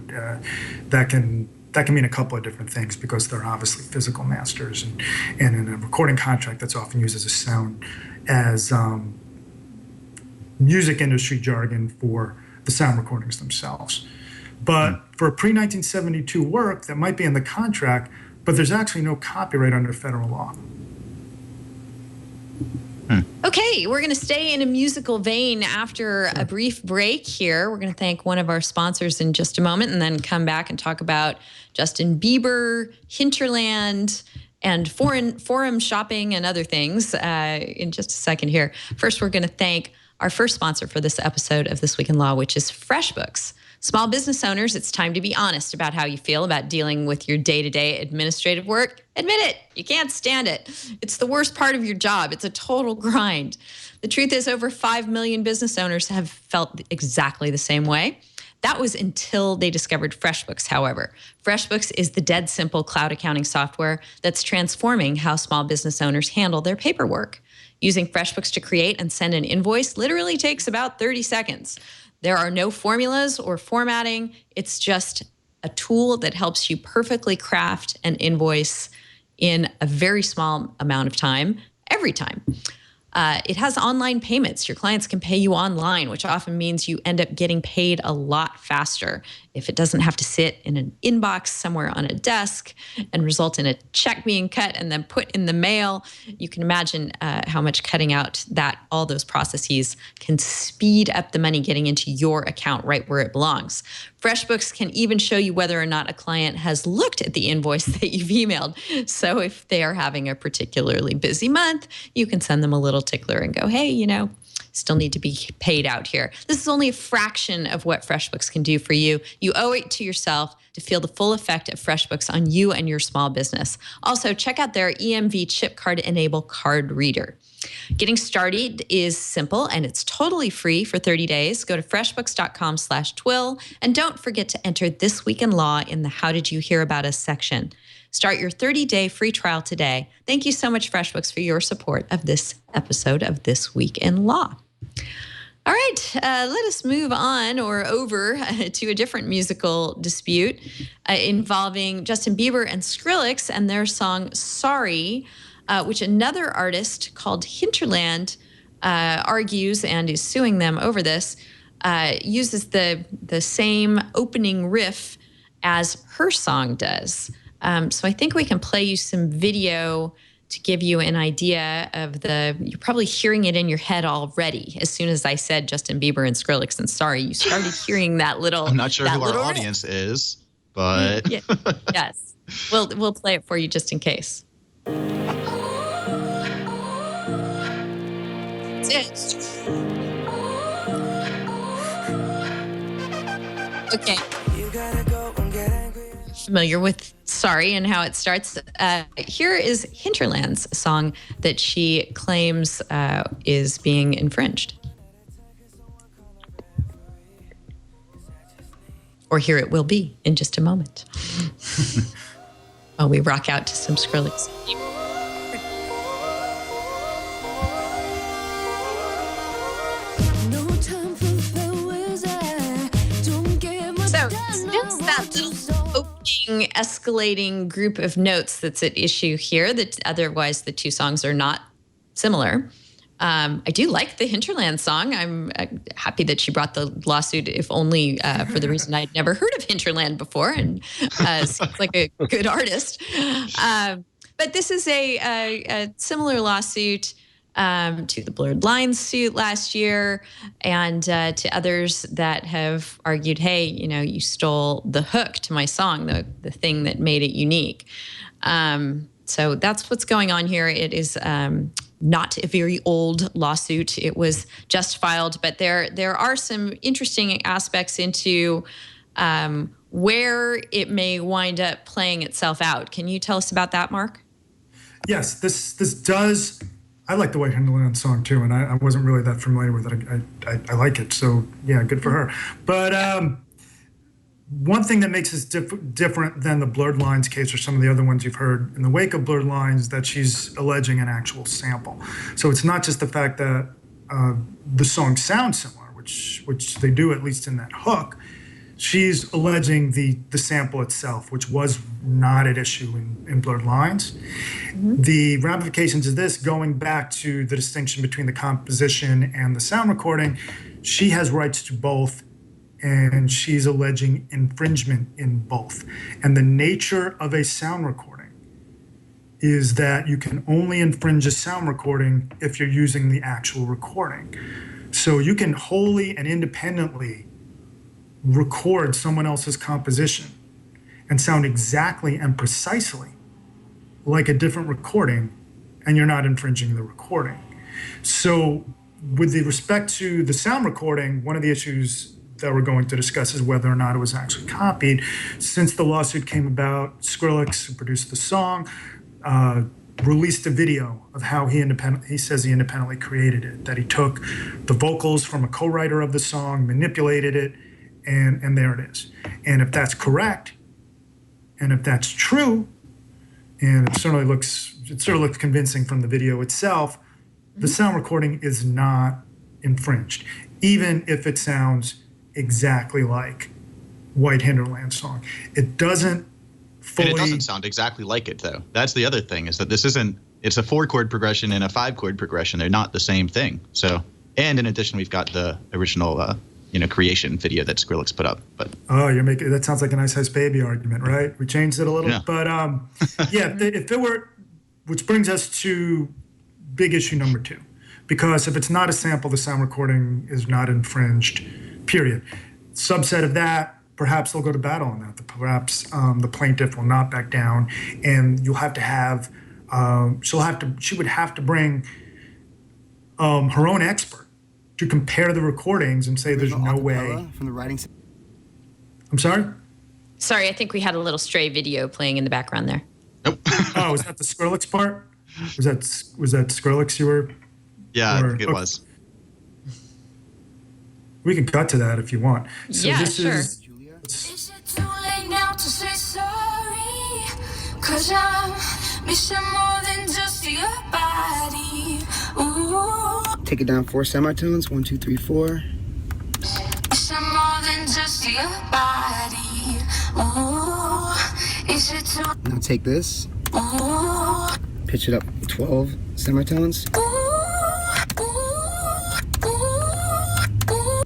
that can mean a couple of different things because they're obviously physical masters. And in a recording contract, that's often used as music industry jargon for the sound recordings themselves. But for a pre-1972 work, that might be in the contract, but there's actually no copyright under federal law. Okay, we're going to stay in a musical vein after a brief break here. We're going to thank one of our sponsors in just a moment and then come back and talk about Justin Bieber, Hinterland, and forum shopping and other things in just a second here. First, we're going to thank our first sponsor for this episode of This Week in Law, which is FreshBooks. Small business owners, it's time to be honest about how you feel about dealing with your day-to-day administrative work. Admit it, you can't stand it. It's the worst part of your job. It's a total grind. The truth is, over 5 million business owners have felt exactly the same way. That was until they discovered FreshBooks, however. FreshBooks is the dead simple cloud accounting software that's transforming how small business owners handle their paperwork. Using FreshBooks to create and send an invoice literally takes about 30 seconds. There are no formulas or formatting. It's just a tool that helps you perfectly craft an invoice in a very small amount of time, every time. It has online payments. Your clients can pay you online, which often means you end up getting paid a lot faster if it doesn't have to sit in an inbox somewhere on a desk and result in a check being cut and then put in the mail. You can imagine how much cutting out all those processes can speed up the money getting into your account right where it belongs. FreshBooks can even show you whether or not a client has looked at the invoice that you've emailed. So if they are having a particularly busy month, you can send them a little tickler and go, hey, still need to be paid out here. This is only a fraction of what FreshBooks can do for you. You owe it to yourself to feel the full effect of FreshBooks on you and your small business. Also, check out their EMV chip card enable card reader. Getting started is simple and it's totally free for 30 days. Go to freshbooks.com/TWiL and don't forget to enter This Week in Law in the How Did You Hear About Us section. Start your 30-day free trial today. Thank you so much, FreshBooks, for your support of this episode of This Week in Law. All right, let us move on or over to a different musical dispute involving Justin Bieber and Skrillex and their song Sorry, which another artist called Hinterland argues and is suing them over this, uses the same opening riff as her song does. So I think we can play you some video to give you an idea of you're probably hearing it in your head already. As soon as I said Justin Bieber and Skrillex and Sorry, you started hearing that little I'm not sure who our audience is, but yeah. Yes. We'll play it for you just in case. That's it. Okay. Familiar with Sorry and how it starts. Here is Hinterland's song that she claims is being infringed. Or here it will be in just a moment. While we rock out to some Skrillex. So, since that little opening, escalating group of notes that's at issue here, that otherwise the two songs are not similar, I do like the Hinterland song. I'm happy that she brought the lawsuit, if only for the reason I'd never heard of Hinterland before, and seems like a good artist. But this is a similar lawsuit to the Blurred Lines suit last year, and to others that have argued, hey, you stole the hook to my song, the thing that made it unique. So that's what's going on here. It is not a very old lawsuit. It was just filed, but there are some interesting aspects into where it may wind up playing itself out. Can you tell us about that, Mark? Yes, this does. I like the White Hinterland song too, and I wasn't really that familiar with it. I like it, so yeah, good for her. But one thing that makes this different than the Blurred Lines case or some of the other ones you've heard in the wake of Blurred Lines, that she's alleging an actual sample. So it's not just the fact that the songs sound similar, which they do, at least in that hook. She's alleging the sample itself, which was not at issue in Blurred Lines. Mm-hmm. The ramifications of this, going back to the distinction between the composition and the sound recording, she has rights to both, and she's alleging infringement in both. And the nature of a sound recording is that you can only infringe a sound recording if you're using the actual recording. So you can wholly and independently record someone else's composition and sound exactly and precisely like a different recording, and you're not infringing the recording. So with the respect to the sound recording, one of the issues that we're going to discuss is whether or not it was actually copied. Since the lawsuit came about, Skrillex, who produced the song, released a video of how he says he independently created it, that he took the vocals from a co-writer of the song, manipulated it, and there it is. And if that's correct, and if that's true, and it certainly looks convincing from the video itself, the sound recording is not infringed, even if it sounds exactly like White Hinterland song. It doesn't fully... And it doesn't sound exactly like it, though. That's the other thing, is that this isn't... It's a 4-chord progression and a 5-chord progression. They're not the same thing. So, and in addition, we've got the original... creation video that Skrillex put up. But you're making that sounds like an Ice Ice Baby argument, right? We changed it a little, but yeah, if it were, which brings us to big issue number 2, because if it's not a sample, the sound recording is not infringed. Period. Subset of that, perhaps they'll go to battle on that. Perhaps the plaintiff will not back down, and you'll have to have she would have to bring her own expert to compare the recordings and say there's no way. From the writing. I'm sorry? Sorry, I think we had a little stray video playing in the background there. Nope. Oh, was that the Skrillex part? Was that Skrillex you were? Yeah, I think it was. We can cut to that if you want. So yeah, this sure. Is it too late now to say sorry? 'Cause I'm missing more than just your body. Ooh. Take it down 4 semitones. 1, 2, 3, 4. Missing more than just your body. Ooh. Is it too... Now take this. Ooh. Pitch it up 12 semitones. Ooh. Ooh. Ooh.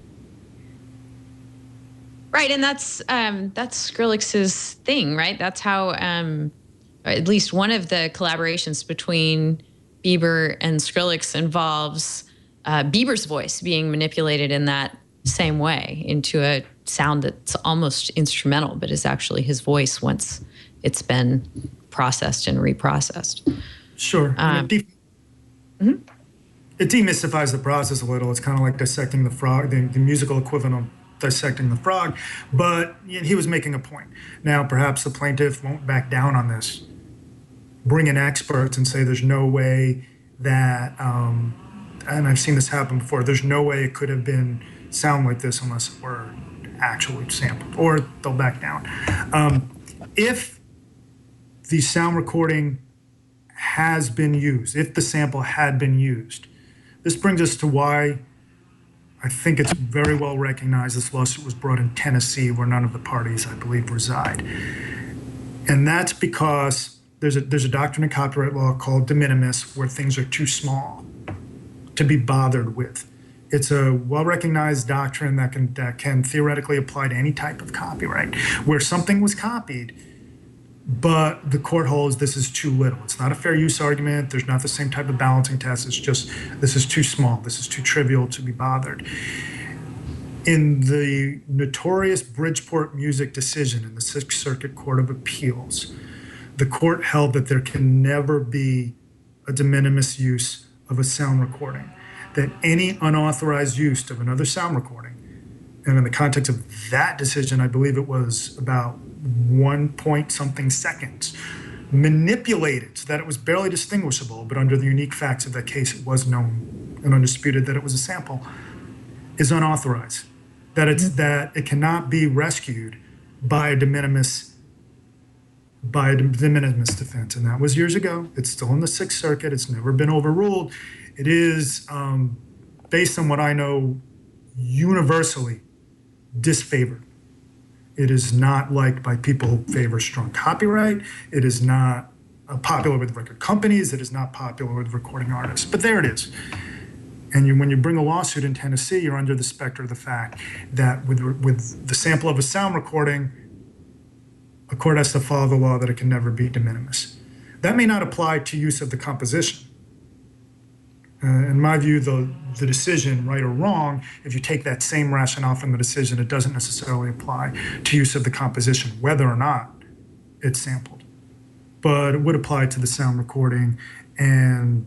Right, and that's Skrillex's thing, right? That's how, at least one of the collaborations between Bieber and Skrillex involves Bieber's voice being manipulated in that same way into a sound that's almost instrumental, but is actually his voice once it's been processed and reprocessed. Sure. It demystifies the process a little. It's kind of like dissecting the frog, the musical equivalent of dissecting the frog, but he was making a point. Now, perhaps the plaintiff won't back down on this. Bring in experts and say there's no way that, and I've seen this happen before, there's no way it could have been sound like this unless it were actually sampled, or they'll back down. If the sound recording has been used, if the sample had been used, this brings us to why I think it's very well recognized this lawsuit was brought in Tennessee, where none of the parties, I believe, reside. And that's because there's a doctrine in copyright law called de minimis, where things are too small to be bothered with. It's a well-recognized doctrine that can theoretically apply to any type of copyright, where something was copied, but the court holds this is too little. It's not a fair use argument. There's not the same type of balancing test. It's just, this is too small. This is too trivial to be bothered. In the notorious Bridgeport music decision in the Sixth Circuit Court of Appeals, the court held that there can never be a de minimis use of a sound recording, that any unauthorized use of another sound recording, and in the context of that decision, I believe it was about 1 point something seconds, manipulated so that it was barely distinguishable, but under the unique facts of that case, it was known and undisputed that it was a sample, is unauthorized. That it cannot be rescued by a de minimis defense. And that was years ago. It's still in the Sixth Circuit. It's never been overruled. It is, based on what I know, universally disfavored. It is not liked by people who favor strong copyright. It is not popular with record companies. It is not popular with recording artists. But there it is. And when you bring a lawsuit in Tennessee, you're under the specter of the fact that with the sample of a sound recording, a court has to follow the law that it can never be de minimis. That may not apply to use of the composition. In my view, the decision, right or wrong, if you take that same rationale from the decision, it doesn't necessarily apply to use of the composition, whether or not it's sampled. But it would apply to the sound recording. And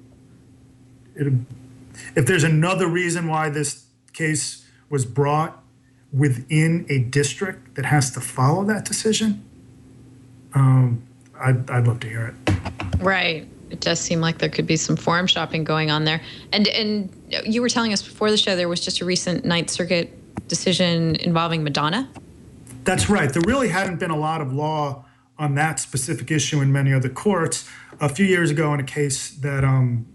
if there's another reason why this case was brought within a district that has to follow that decision, I'd love to hear it. Right. It does seem like there could be some forum shopping going on there. And you were telling us before the show there was just a recent Ninth Circuit decision involving Madonna. That's right. There really hadn't been a lot of law on that specific issue in many other courts. A few years ago in a case that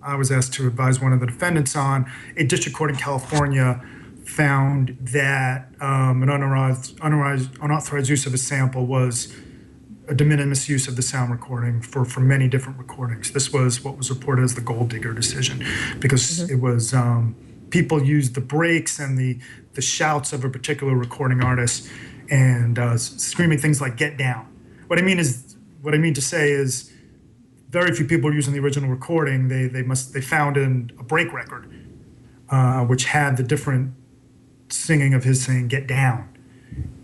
I was asked to advise one of the defendants on, a district court in California found that an unauthorized use of a sample was a de minimis use of the sound recording for many different recordings. This was what was reported as the Gold Digger decision, because it was people used the breaks and the shouts of a particular recording artist and screaming things like "get down." What I mean to say is, very few people are using the original recording. They found in a break record, which had the different singing of his saying "get down."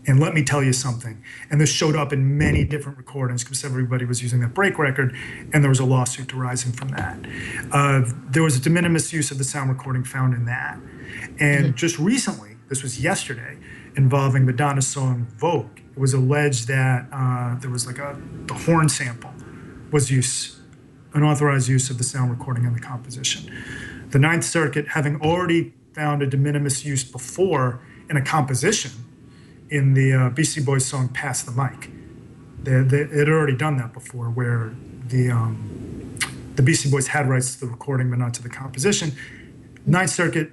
And let me tell you something. And this showed up in many different recordings because everybody was using that break record, and there was a lawsuit arising from that. There was a de minimis use of the sound recording found in that. And just recently, this was yesterday, involving Madonna's song Vogue, it was alleged that there was like the horn sample was unauthorized use of the sound recording in the composition. The Ninth Circuit, having already found a de minimis use before in a composition, in the Beastie Boys song "Pass the Mic," they had already done that before, where the Beastie Boys had rights to the recording but not to the composition. Ninth Circuit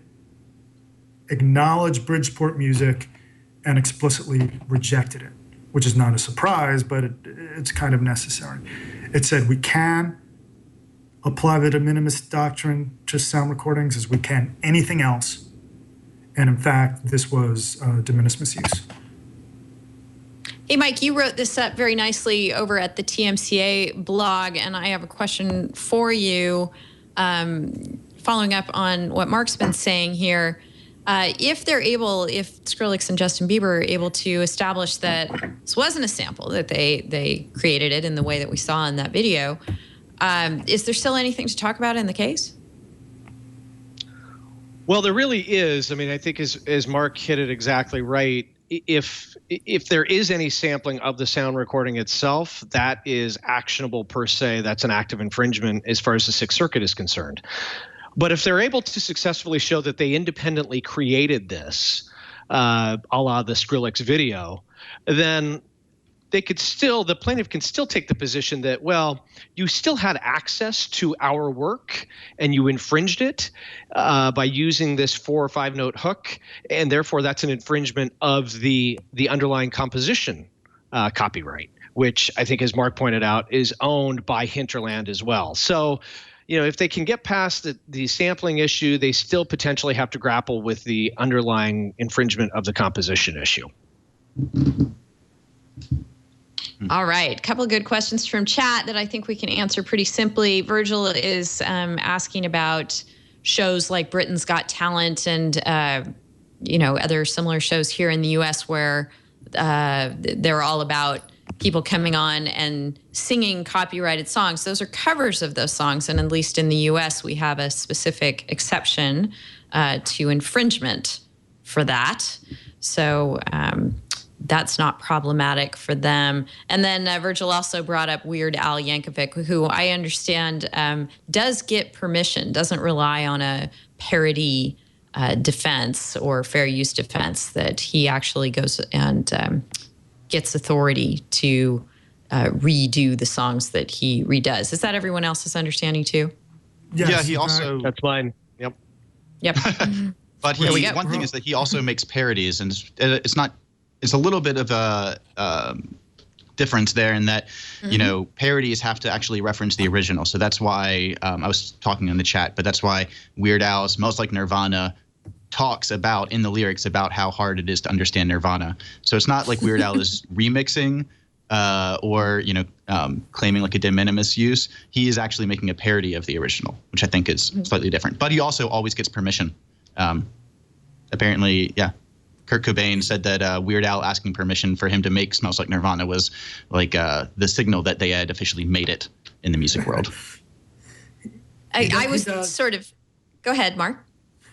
acknowledged Bridgeport music and explicitly rejected it, which is not a surprise, but it's kind of necessary. It said we can apply the de minimis doctrine to sound recordings as we can anything else, and in fact, this was de minimis misuse. Hey, Mike, you wrote this up very nicely over at the TMCA blog, and I have a question for you, following up on what Mark's been saying here. If Skrillex and Justin Bieber are able to establish that this wasn't a sample, that they created it in the way that we saw in that video, is there still anything to talk about in the case? Well, there really is. I mean, I think as Mark hit it exactly right, if there is any sampling of the sound recording itself, that is actionable per se. That's an act of infringement as far as the Sixth Circuit is concerned. But if they're able to successfully show that they independently created this, a la the Skrillex video, then the plaintiff can still take the position that, well, you still had access to our work and you infringed it by using this 4 or 5 note hook, and therefore that's an infringement of the underlying composition copyright, which I think, as Mark pointed out, is owned by Hinterland as well. So if they can get past the sampling issue, they still potentially have to grapple with the underlying infringement of the composition issue. All right. A couple of good questions from chat that I think we can answer pretty simply. Virgil is asking about shows like Britain's Got Talent and, other similar shows here in the U.S. where they're all about people coming on and singing copyrighted songs. Those are covers of those songs. And at least in the U.S., we have a specific exception to infringement for that. So that's not problematic for them. And then Virgil also brought up Weird Al Yankovic, who I understand does get permission, doesn't rely on a parody defense or fair use defense, that he actually goes and gets authority to redo the songs that he redoes. Is that everyone else's understanding too? Yes. Yeah, he also... That's mine. Yep. But one thing is that he also makes parodies, and it's a little bit of a difference there in that, parodies have to actually reference the original. So that's why I was talking in the chat, but that's why Weird Al Smells Like Nirvana talks about in the lyrics about how hard it is to understand Nirvana. So it's not like Weird Al is remixing or claiming like a de minimis use. He is actually making a parody of the original, which I think is slightly different. But he also always gets permission. Apparently, Kurt Cobain said that Weird Al asking permission for him to make Smells Like Nirvana was like the signal that they had officially made it in the music world. I was sort of... Go ahead, Mark.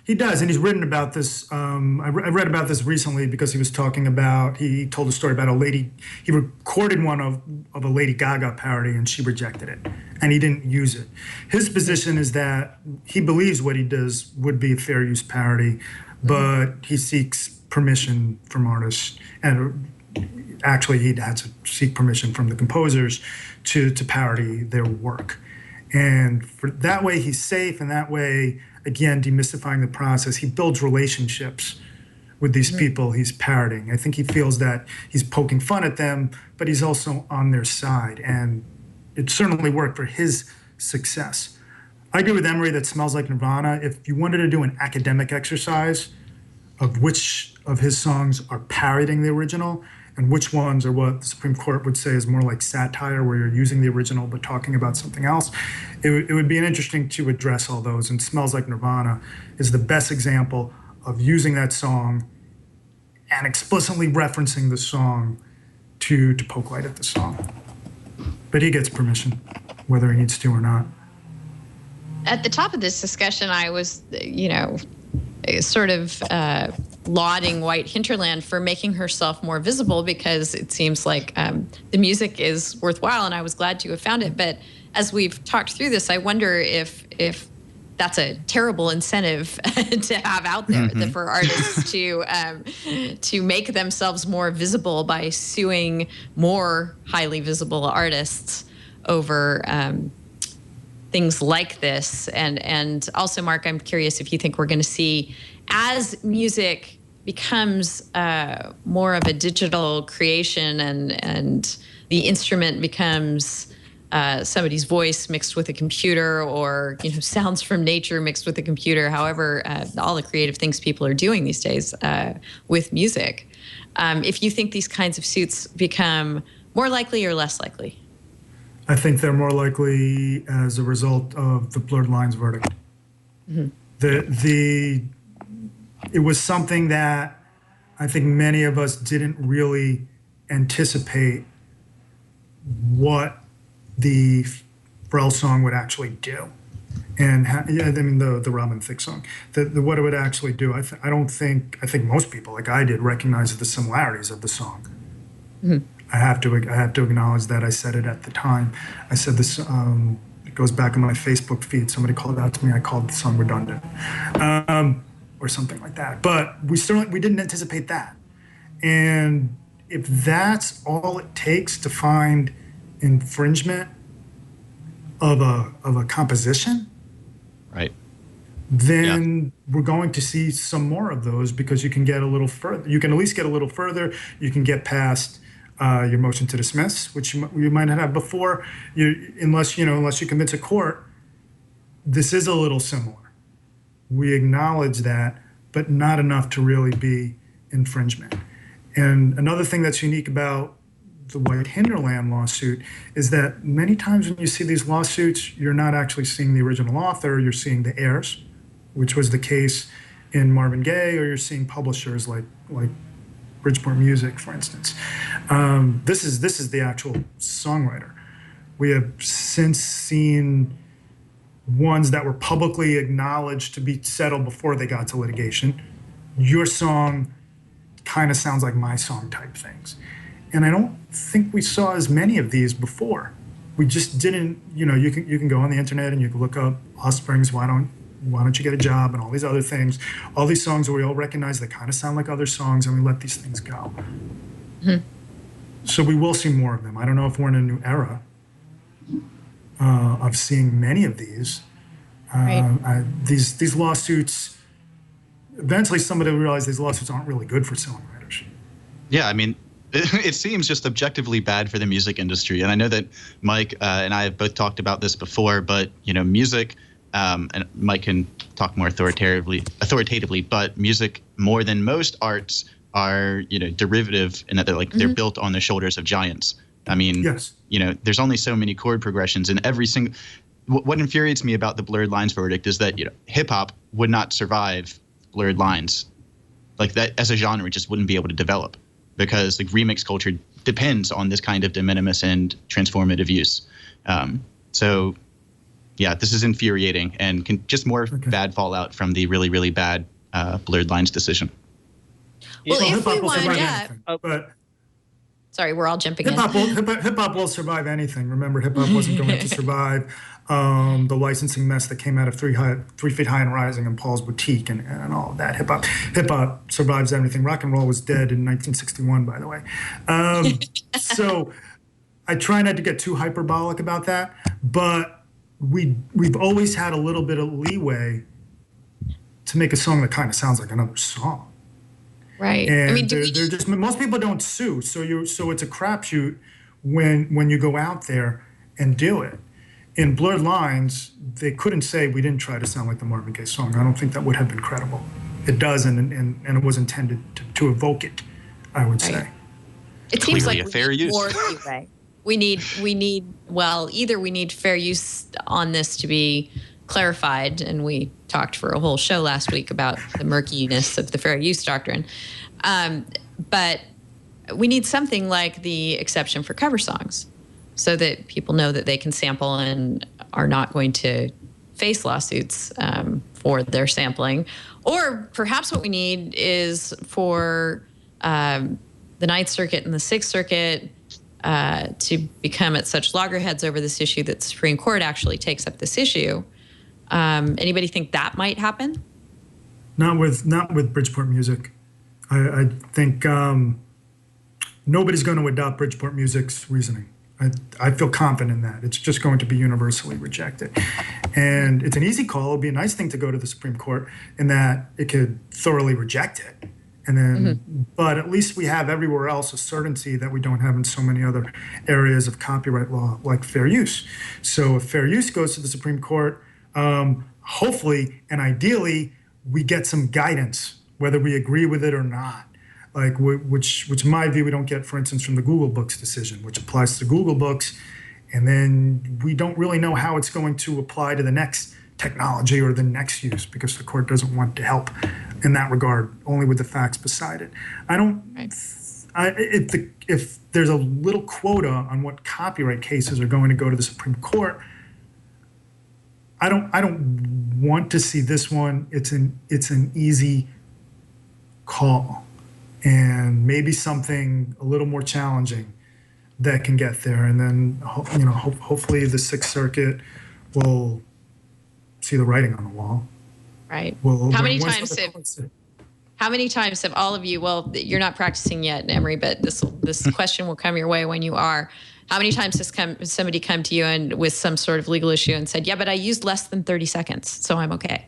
He does, and he's written about this. I read about this recently because he was talking about, he told a story about a lady, he recorded one of a Lady Gaga parody and she rejected it, and he didn't use it. His position is that he believes what he does would be a fair use parody, but he seeks permission from artists, and actually he had to seek permission from the composers to parody their work. And that way he's safe, and that way, again, demystifying the process, he builds relationships with these people he's parodying. I think he feels that he's poking fun at them, but he's also on their side, and it certainly worked for his success. I agree with Emory that Smells Like Nirvana. If you wanted to do an academic exercise of which of his songs are parodying the original and which ones are what the Supreme Court would say is more like satire, where you're using the original but talking about something else, it would be interesting to address all those. And Smells Like Nirvana is the best example of using that song and explicitly referencing the song to poke light at the song. But he gets permission, whether he needs to or not. At the top of this discussion, I was, sort of lauding White Hinterland for making herself more visible, because it seems like the music is worthwhile, and I was glad to have found it. But as we've talked through this, I wonder if that's a terrible incentive to have out there, for artists to make themselves more visible by suing more highly visible artists over things like this. And also, Mark, I'm curious if you think we're going to see, as music becomes more of a digital creation and the instrument becomes somebody's voice mixed with a computer, or sounds from nature mixed with a computer, however, all the creative things people are doing these days with music. If you think these kinds of suits become more likely or less likely? I think they're more likely as a result of the blurred lines verdict. It was something that I think many of us didn't really anticipate what the Pharrell song would actually do. And the Robin Thicke song, what it would actually do. I think most people, like I did, recognize the similarities of the song. I have to acknowledge that. I said it at the time. I said this, it goes back in my Facebook feed. Somebody called out to me. I called the song redundant, or something like that. But we didn't anticipate that. And if that's all it takes to find infringement of a composition, right, then we're going to see some more of those, because you can get a little further. You can at least get a little further. You can get past your motion to dismiss, which you might not have before, unless you convince a court this is a little similar. We acknowledge that, but not enough to really be infringement. And another thing that's unique about the White Hinterland lawsuit is that many times when you see these lawsuits, you're not actually seeing the original author, you're seeing the heirs, which was the case in Marvin Gaye, or you're seeing publishers like Bridgeport Music, for instance. This is the actual songwriter. We have since seen ones that were publicly acknowledged to be settled before they got to litigation. Your song kind of sounds like my song type things. And I don't think we saw as many of these before. We just didn't, you can go on the internet and you can look up Offspring's Why Don't You Get a Job and all these other things. All these songs that we all recognize that kind of sound like other songs, and we let these things go. Mm-hmm. So we will see more of them. I don't know if we're in a new era of seeing many of these. Right. These lawsuits, eventually somebody will realize these lawsuits aren't really good for songwriters. Yeah, I mean, it seems just objectively bad for the music industry. And I know that Mike and I have both talked about this before, but, music, and Mike can talk more authoritatively, but music, more than most arts, are, derivative in that they're built on the shoulders of giants. I mean, yes. There's only so many chord progressions in every single. What infuriates me about the Blurred Lines verdict is that hip hop would not survive blurred lines, like that as a genre just wouldn't be able to develop because the remix culture depends on this kind of de minimis and transformative use. So, yeah, this is infuriating and can just more bad fallout from the really, really bad Blurred Lines decision. Well, if we wind up, sorry, we're all jumping in. Hip hop will survive anything. Remember, hip hop wasn't going to survive the licensing mess that came out of 3 Feet High and Rising and Paul's Boutique and all of that. Hip hop survives everything. Rock and roll was dead in 1961, by the way. So I try not to get too hyperbolic about that, but we've always had a little bit of leeway to make a song that kind of sounds like another song. Right. And I mean, they're just most people don't sue, so it's a crapshoot when you go out there and do it. In Blurred Lines, they couldn't say we didn't try to sound like the Marvin Gaye song. I don't think that would have been credible. It does, and it was intended to evoke it, I would say. It seems like we need more leeway. We need either we need fair use on this to be clarified, and we talked for a whole show last week about the murkiness of the fair use doctrine. But we need something like the exception for cover songs so that people know that they can sample and are not going to face lawsuits for their sampling. Or perhaps what we need is for the Ninth Circuit and the Sixth Circuit to become at such loggerheads over this issue that the Supreme Court actually takes up this issue. Anybody think that might happen? Not with Bridgeport Music. I think nobody's going to adopt Bridgeport Music's reasoning. I feel confident in that. It's just going to be universally rejected. And it's an easy call. It would be a nice thing to go to the Supreme Court in that it could thoroughly reject it. And then, but at least we have everywhere else a certainty that we don't have in so many other areas of copyright law, like fair use. So if fair use goes to the Supreme Court, hopefully and ideally, we get some guidance, whether we agree with it or not. Like which in my view we don't get, for instance, from the Google Books decision, which applies to Google Books, and then we don't really know how it's going to apply to the next technology or the next use because the court doesn't want to help in that regard, only with the facts beside it. If there's a little quota on what copyright cases are going to go to the Supreme Court, I don't want to see this one. It's an easy call, and maybe something a little more challenging that can get there. And then hopefully the Sixth Circuit will see the writing on the wall. Right. How many times have all of you? Well, you're not practicing yet, Emory, but this question will come your way when you are. How many times has somebody come to you and with some sort of legal issue and said, "Yeah, but I used less than 30 seconds, so I'm okay."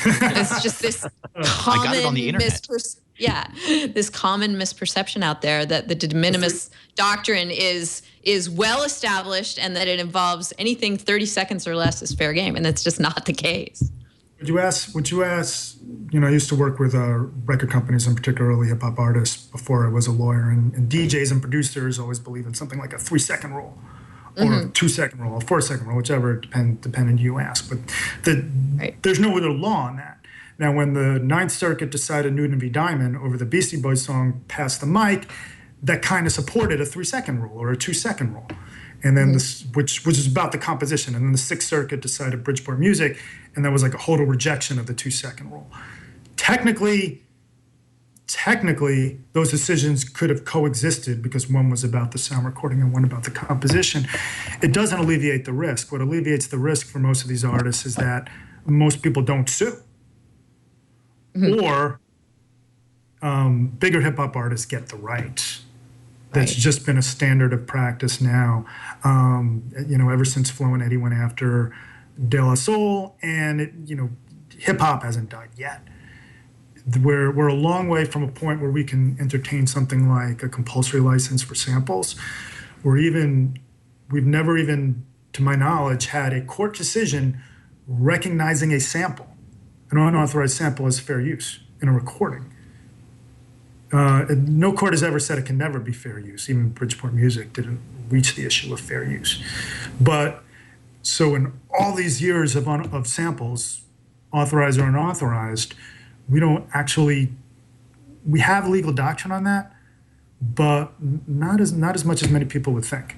It's just this common Yeah, this common misperception out there that the de minimis doctrine is well established and that it involves anything 30 seconds or less is fair game, and that's just not the case. Would you ask, I used to work with record companies and particularly hip hop artists before I was a lawyer, and DJs and producers always believe in something like a 3-second rule or a 2-second rule, a 4-second rule, whichever, depending who you ask. But there's no other law on that. Now, when the Ninth Circuit decided Newton v. Diamond over the Beastie Boys song Pass the Mic, that kind of supported a 3-second rule or a 2-second rule. And then which is about the composition. And then the Sixth Circuit decided Bridgeport Music, and that was like a total rejection of the 2-second rule. Technically, those decisions could have coexisted because one was about the sound recording and one about the composition. It doesn't alleviate the risk. What alleviates the risk for most of these artists is that most people don't sue. Or bigger hip hop artists get the right. That's just been a standard of practice now, ever since Flo and Eddie went after De La Soul, and hip hop hasn't died yet. We're a long way from a point where we can entertain something like a compulsory license for samples. We've never even, to my knowledge, had a court decision recognizing a sample, an unauthorized sample, as fair use in a recording. No court has ever said it can never be fair use. Even Bridgeport Music didn't reach the issue of fair use. But so in all these years of samples, authorized or unauthorized, we have legal doctrine on that, but not as much as many people would think.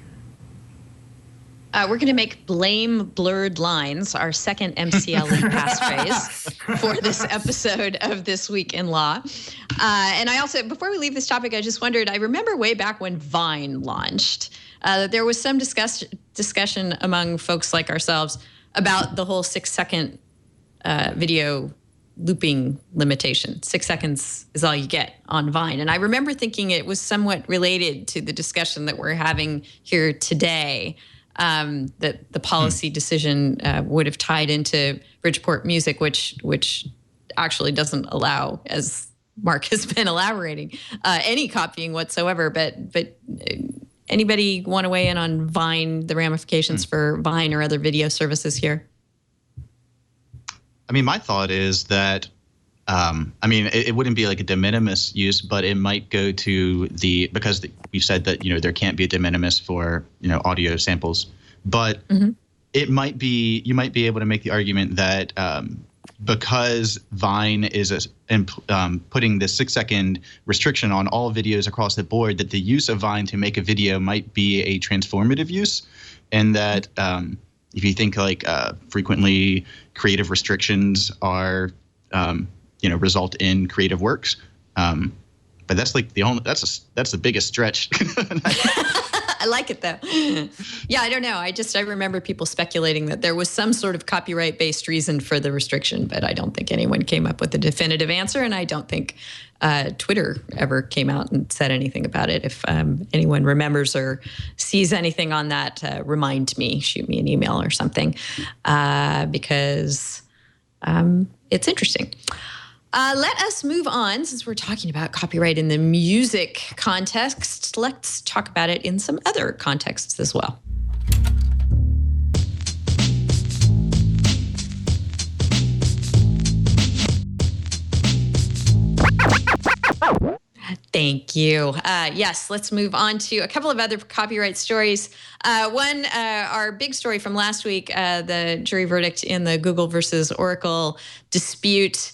We're going to make blame blurred lines our second MCLE passphrase for this episode of This Week in Law. And I also, before we leave this topic, I just wondered, I remember way back when Vine launched, there was some discussion among folks like ourselves about the whole 6-second video looping limitation. 6 seconds is all you get on Vine. And I remember thinking it was somewhat related to the discussion that we're having here today. That the policy decision would have tied into Bridgeport Music, which actually doesn't allow, as Mark has been elaborating, any copying whatsoever. But anybody want to weigh in on Vine, the ramifications for Vine or other video services here? I mean, my thought is that, it wouldn't be like a de minimis use, but it might go to because we've said that, there can't be a de minimis for, audio samples, but you might be able to make the argument that because Vine is putting this 6-second restriction on all videos across the board, that the use of Vine to make a video might be a transformative use, and that if you think frequently creative restrictions are result in creative works, but that's like that's the biggest stretch. I like it though. Yeah, I don't know. I remember people speculating that there was some sort of copyright-based reason for the restriction, but I don't think anyone came up with a definitive answer, and I don't think Twitter ever came out and said anything about it. If anyone remembers or sees anything on that, remind me, shoot me an email or something, because it's interesting. Let us move on. Since we're talking about copyright in the music context, let's talk about it in some other contexts as well. Thank you. Yes, let's move on to a couple of other copyright stories. One, our big story from last week, the jury verdict in the Google versus Oracle dispute.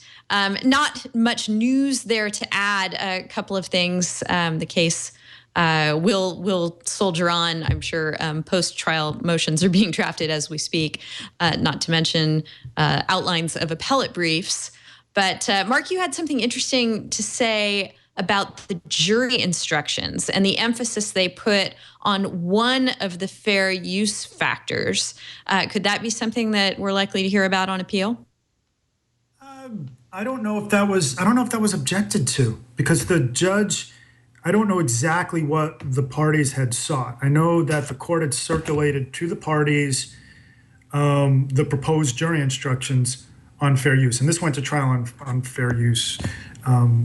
Not much news there to add. A couple of things. The case will soldier on. I'm sure post-trial motions are being drafted as we speak, not to mention outlines of appellate briefs. But Mark, you had something interesting to say about the jury instructions and the emphasis they put on one of the fair use factors. Could that be something that we're likely to hear about on appeal? I don't know if that was objected to, because the judge, I don't know exactly what the parties had sought. I know that the court had circulated to the parties the proposed jury instructions on fair use. And this went to trial on fair use,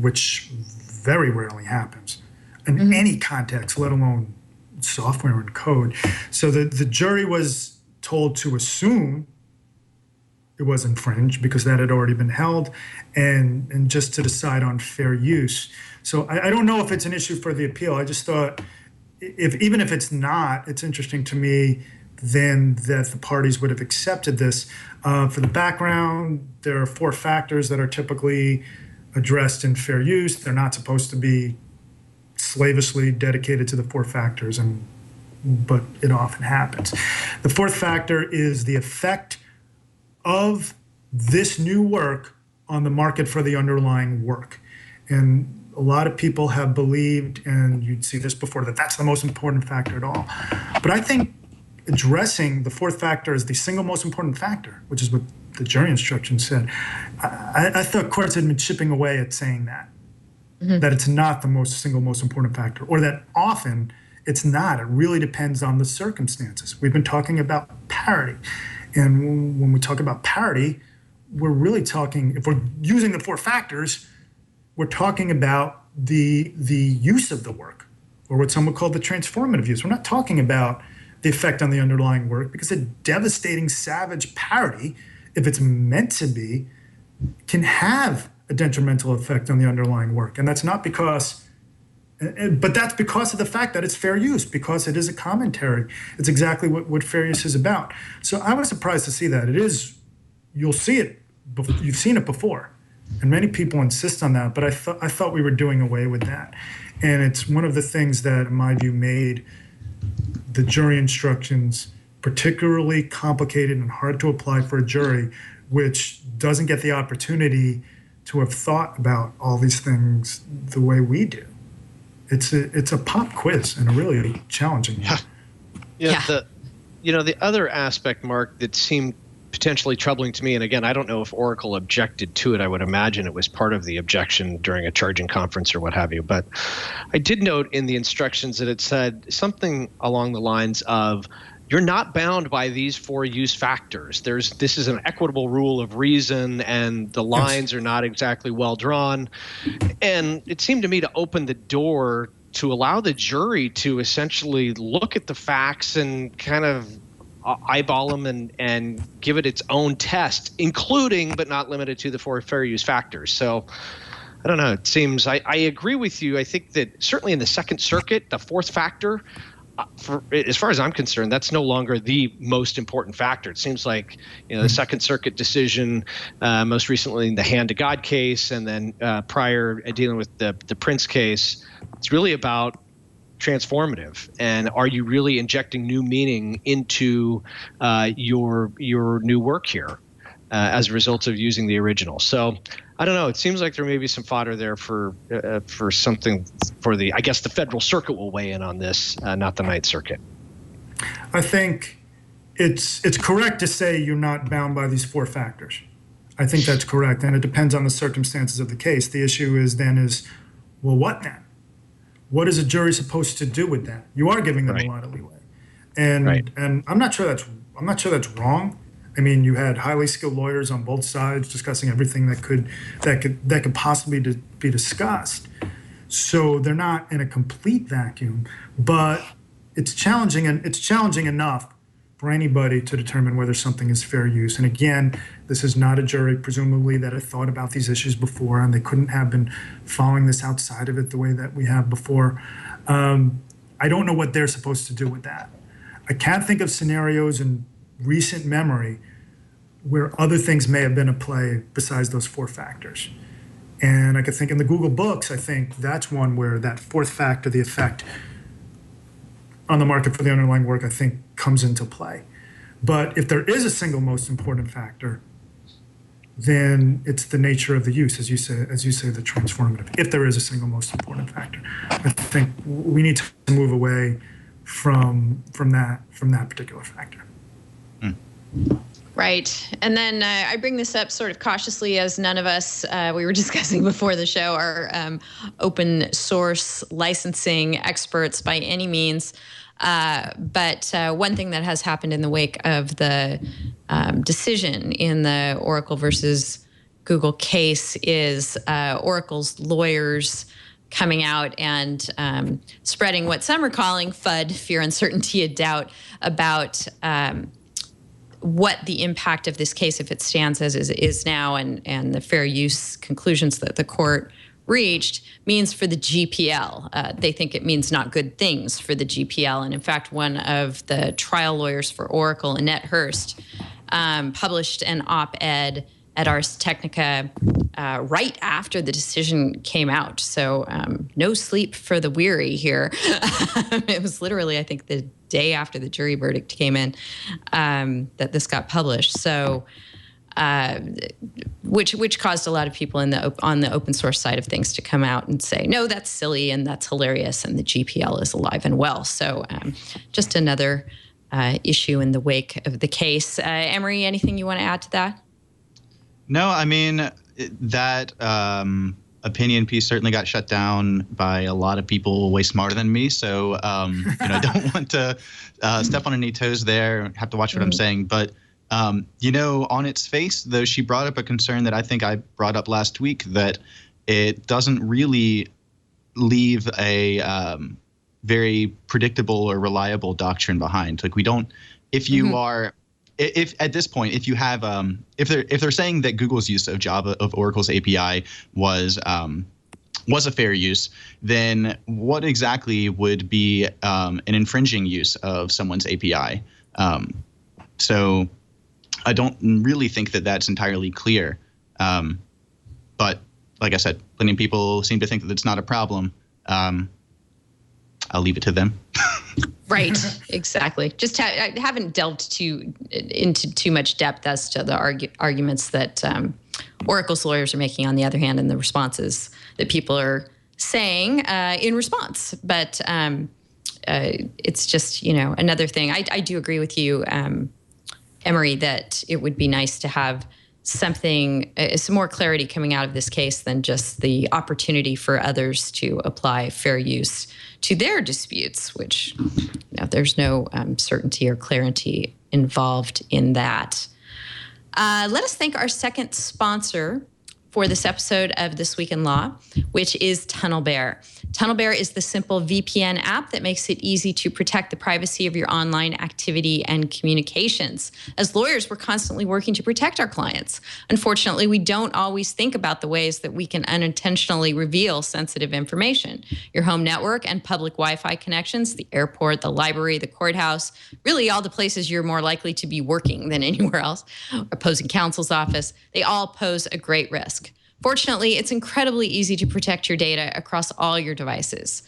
which very rarely happens in any context, let alone software and code. So the jury was told to assume it was infringed because that had already been held, and just to decide on fair use. So I don't know if it's an issue for the appeal. I just thought, even if it's not, it's interesting to me then that the parties would have accepted this. For the background, there are 4 factors that are typically addressed in fair use. They're not supposed to be slavishly dedicated to the 4 factors, but it often happens. The 4th factor is the effect of this new work on the market for the underlying work. And a lot of people have believed, and you'd see this before, that that's the most important factor at all. But I think addressing the 4th factor as the single most important factor, which is what the jury instruction said, I thought courts had been chipping away at saying that, that it's not the single most important factor, or that often it's not. It really depends on the circumstances. We've been talking about parity. And when we talk about parity, we're really talking, if we're using the 4 factors, we're talking about the use of the work, or what some would call the transformative use. We're not talking about the effect on the underlying work, because a devastating, savage parody, if it's meant to be, can have a detrimental effect on the underlying work. And that's not because, but that's because of the fact that it's fair use, because it is a commentary. It's exactly what fair use is about. So I was surprised to see that. It is, you'll see it, you've seen it before. And many people insist on that, but I thought we were doing away with that. And it's one of the things that, in my view, made the jury instructions particularly complicated and hard to apply for a jury, which doesn't get the opportunity to have thought about all these things the way we do. It's a pop quiz and a really challenging one. Yeah. The other aspect, Mark, that seemed potentially troubling to me, and again, I don't know if Oracle objected to it. I would imagine it was part of the objection during a charging conference or what have you. But I did note in the instructions that it said something along the lines of, you're not bound by these 4 use factors. This is an equitable rule of reason, and the lines are not exactly well drawn. And it seemed to me to open the door to allow the jury to essentially look at the facts and kind of eyeball them and give it its own test, including but not limited to the 4 fair use factors. So I don't know. It seems I agree with you. I think that certainly in the Second Circuit, the 4th factor, as far as I'm concerned, that's no longer the most important factor. It seems like, the Second Circuit decision, most recently in the Hand to God case, and then prior dealing with the Prince case, it's really about transformative, and are you really injecting new meaning into your new work here as a result of using the original? So I don't know. It seems like there may be some fodder there for something for the, I guess the Federal Circuit will weigh in on this, not the Ninth Circuit. I think it's correct to say you're not bound by these 4 factors. I think that's correct, and it depends on the circumstances of the case. The issue is, well, what then? What is a jury supposed to do with that? You are giving them a lot of leeway, and I'm not sure that's wrong. I mean, you had highly skilled lawyers on both sides discussing everything that could possibly be discussed. So they're not in a complete vacuum, but it's challenging enough for anybody to determine whether something is fair use. And again, this is not a jury, presumably, that had thought about these issues before, and they couldn't have been following this outside of it the way that we have before. I don't know what they're supposed to do with that. I can't think of scenarios in recent memory where other things may have been at play besides those 4 factors. And I could think in the Google books, I think that's one where that 4th factor, the effect on the market for the underlying work, I think comes into play. But if there is a single most important factor, then it's the nature of the use, as you say, the transformative. If there is a single most important factor, I think we need to move away from that particular factor. Right. And then I bring this up sort of cautiously, as none of us, we were discussing before the show, are open source licensing experts by any means. But one thing that has happened in the wake of the decision in the Oracle versus Google case is Oracle's lawyers coming out and spreading what some are calling FUD, fear, uncertainty, and doubt, about what the impact of this case, if it stands as is now, and the fair use conclusions that the court reached, means for the GPL. They think it means not good things for the GPL. And in fact, one of the trial lawyers for Oracle, Annette Hurst, published an op-ed at Ars Technica right after the decision came out. So no sleep for the weary here. It was literally, I think, the day after the jury verdict came in that this got published. So, which caused a lot of people on the open source side of things to come out and say, no, that's silly and that's hilarious, and the GPL is alive and well. So just another issue in the wake of the case. Emory, anything you want to add to that? No, I mean, that opinion piece certainly got shut down by a lot of people way smarter than me. So, I don't want to step on any toes there. Have to watch what I'm saying. But, on its face, though, she brought up a concern that I think I brought up last week, that it doesn't really leave a very predictable or reliable doctrine behind. Like, we don't, if you are, if at this point, if you have, if they're saying that Google's use of Oracle's API was a fair use, then what exactly would be an infringing use of someone's API? So I don't really think that that's entirely clear. But like I said, plenty of people seem to think that it's not a problem. I'll leave it to them. Right, exactly. Just I haven't delved into too much depth as to the arguments that Oracle's lawyers are making, on the other hand, and the responses that people are saying in response. But it's just, another thing. I do agree with you, Emory, that it would be nice to have some more clarity coming out of this case than just the opportunity for others to apply fair use to their disputes, which there's no certainty or clarity involved in that. Let us thank our second sponsor for this episode of This Week in Law, which is TunnelBear. TunnelBear is the simple VPN app that makes it easy to protect the privacy of your online activity and communications. As lawyers, we're constantly working to protect our clients. Unfortunately, we don't always think about the ways that we can unintentionally reveal sensitive information. Your home network and public Wi-Fi connections, the airport, the library, the courthouse, really all the places you're more likely to be working than anywhere else, opposing counsel's office, they all pose a great risk. Fortunately, it's incredibly easy to protect your data across all your devices.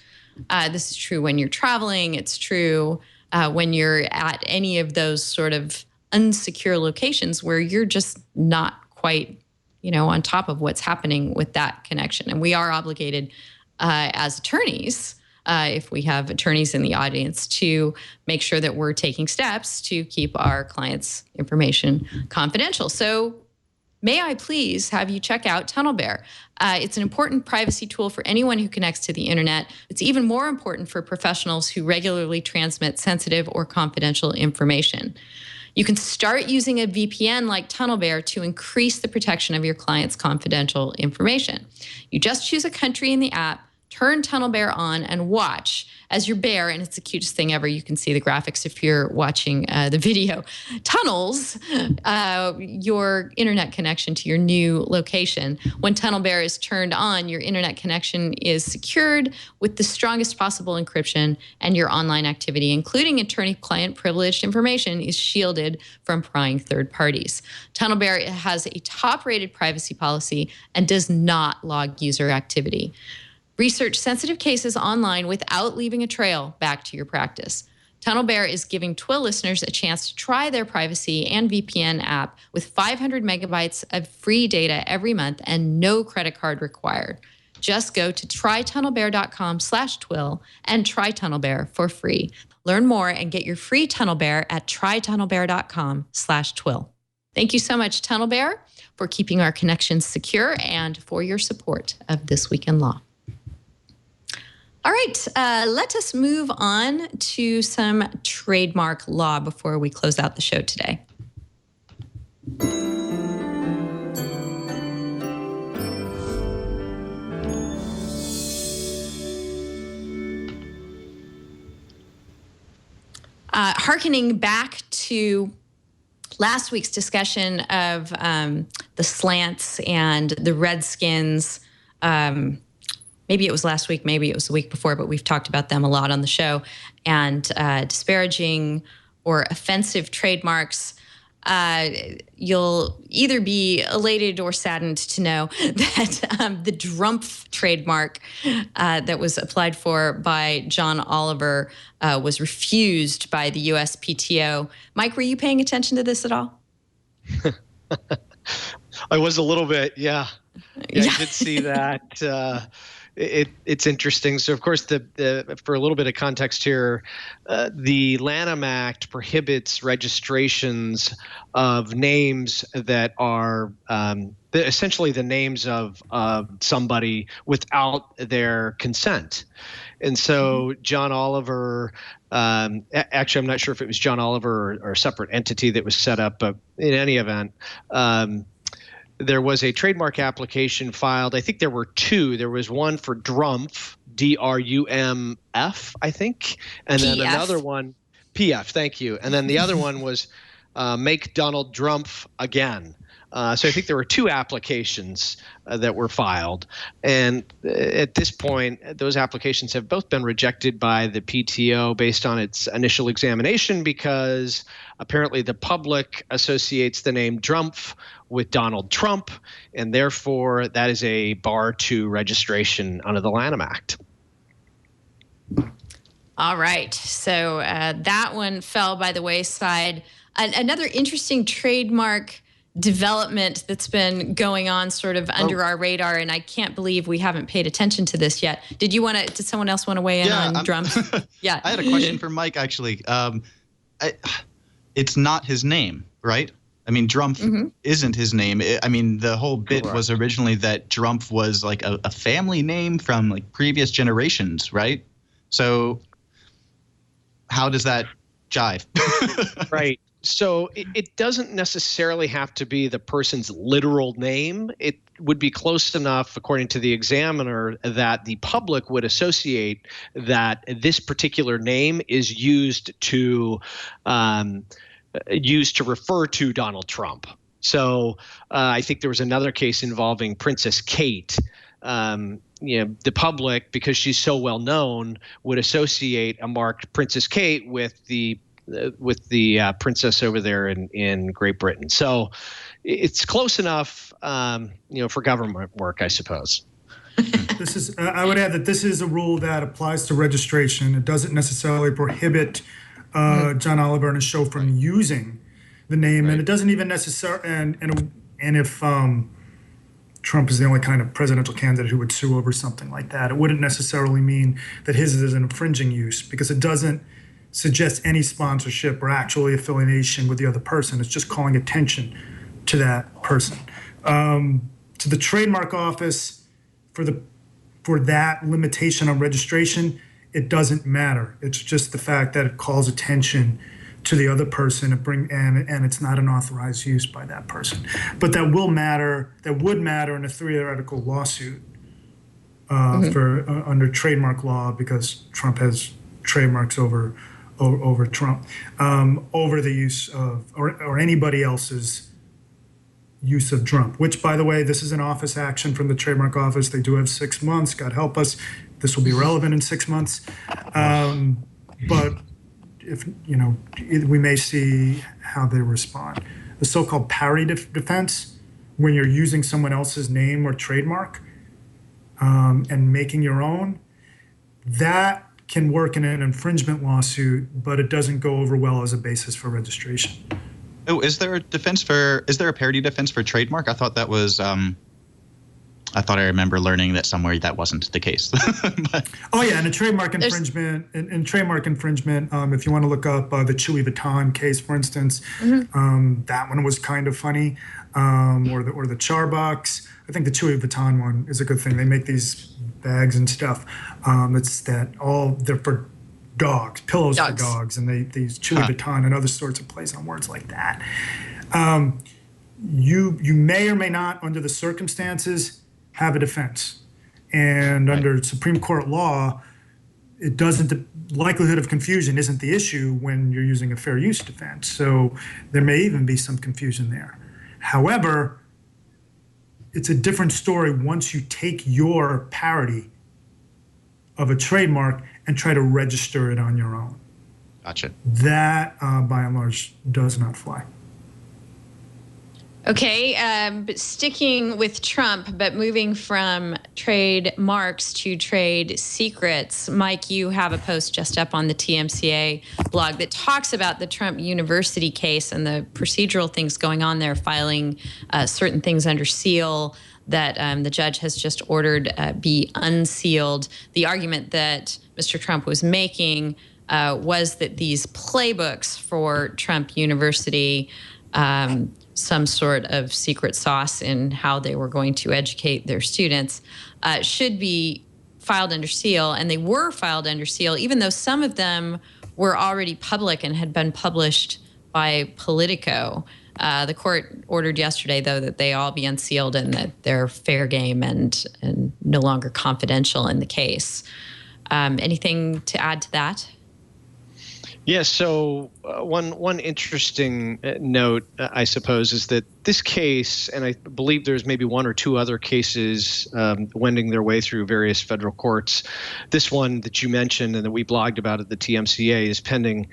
This is true when you're traveling. It's true when you're at any of those sort of unsecure locations where you're just not quite, on top of what's happening with that connection. And we are obligated as attorneys, if we have attorneys in the audience, to make sure that we're taking steps to keep our clients' information confidential. So may I please have you check out TunnelBear? It's an important privacy tool for anyone who connects to the internet. It's even more important for professionals who regularly transmit sensitive or confidential information. You can start using a VPN like TunnelBear to increase the protection of your client's confidential information. You just choose a country in the app, turn TunnelBear on, and watch as your bear, and it's the cutest thing ever. You can see the graphics if you're watching the video, tunnels your internet connection to your new location. When TunnelBear is turned on, your internet connection is secured with the strongest possible encryption, and your online activity, including attorney-client privileged information, is shielded from prying third parties. TunnelBear has a top-rated privacy policy and does not log user activity. Research sensitive cases online without leaving a trail back to your practice. TunnelBear is giving TWiL listeners a chance to try their privacy and VPN app with 500 megabytes of free data every month and no credit card required. Just go to trytunnelbear.com/TWiL and try TunnelBear for free. Learn more and get your free TunnelBear at trytunnelbear.com/TWiL. Thank you so much, Tunnel Bear, for keeping our connections secure and for your support of This Week in Law. All right, let us move on to some trademark law before we close out the show today. Hearkening back to last week's discussion of the slants and the Redskins, maybe it was last week, maybe it was the week before, but we've talked about them a lot on the show, and disparaging or offensive trademarks. You'll either be elated or saddened to know that the Drumpf trademark that was applied for by John Oliver was refused by the USPTO. Mike, were you paying attention to this at all? I was a little bit, yeah. I did see that. It's interesting. So, of course, for a little bit of context here, the Lanham Act prohibits registrations of names that are essentially the names of somebody without their consent. And so John Oliver, actually, I'm not sure if it was John Oliver or a separate entity that was set up, but in any event, there was a trademark application filed. I think there were two. There was one for Drumpf, D-R-U-M-F, I think. And then another one, P-F, thank you. And then the other one was Make Donald Drumpf Again. So I think there were two applications that were filed. And at this point, those applications have both been rejected by the PTO based on its initial examination because apparently the public associates the name Drumpf with Donald Trump, and therefore that is a bar to registration under the Lanham Act. All right. So that one fell by the wayside. Another interesting trademark development that's been going on sort of under our radar, and I can't believe we haven't paid attention to this yet. Did someone else want to weigh in on Drumpf? Yeah. I had a question for Mike, actually. It's not his name, right? I mean, Drumpf isn't his name. The whole bit was originally that Drumpf was like a family name from like previous generations, right? So how does that jive? Right. So it doesn't necessarily have to be the person's literal name. It would be close enough, according to the examiner, that the public would associate that this particular name is used to refer to Donald Trump. So I think there was another case involving Princess Kate. The public, because she's so well known, would associate a marked Princess Kate with the princess over there in Great Britain. So it's close enough, for government work, I suppose. I would add that this is a rule that applies to registration. It doesn't necessarily prohibit John Oliver and his show from using the name, right. And it doesn't even necessarily. And if Trump is the only kind of presidential candidate who would sue over something like that, it wouldn't necessarily mean that his is an infringing use, because it doesn't suggest any sponsorship or actually affiliation with the other person. It's just calling attention to that person. To the trademark office, for that limitation on registration, it doesn't matter. It's just the fact that it calls attention to the other person and it's not an authorized use by that person. But that would matter in a theoretical lawsuit under trademark law, because Trump has trademarks over Trump, over the use of, or anybody else's use of Drumpf, which, by the way, this is an office action from the trademark office. They do have 6 months. God help us. This will be relevant in 6 months. But if, we may see how they respond. The so-called parody defense, when you're using someone else's name or trademark and making your own, that can work in an infringement lawsuit, but it doesn't go over well as a basis for registration. Oh, is there a parody defense for trademark? I thought that was I thought I remember learning that somewhere that wasn't the case. Oh yeah, and a trademark infringement. In trademark infringement, if you want to look up the Louis Vuitton case, for instance, that one was kind of funny, or the Charbox. I think the Louis Vuitton one is a good thing. They make these bags and stuff. They're for dogs, pillows for dogs, and these Louis Vuitton and other sorts of plays on words like that. You may or may not, under the circumstances, have a defense. And under Supreme Court law, the likelihood of confusion isn't the issue when you're using a fair use defense. So there may even be some confusion there. However, it's a different story once you take your parody of a trademark and try to register it on your own. Gotcha. That, by and large, does not fly. Okay, but sticking with Trump, but moving from trademarks to trade secrets. Mike, you have a post just up on the TMCA blog that talks about the Trump University case and the procedural things going on there, filing certain things under seal that the judge has just ordered be unsealed. The argument that Mr. Trump was making was that these playbooks for Trump University, some sort of secret sauce in how they were going to educate their students, should be filed under seal. And they were filed under seal, even though some of them were already public and had been published by Politico. The court ordered yesterday, though, that they all be unsealed and that they're fair game and no longer confidential in the case. Anything to add to that? Yeah, so one interesting note, I suppose, is that this case, and I believe there's maybe one or two other cases wending their way through various federal courts. This one that you mentioned and that we blogged about at the TMCA is pending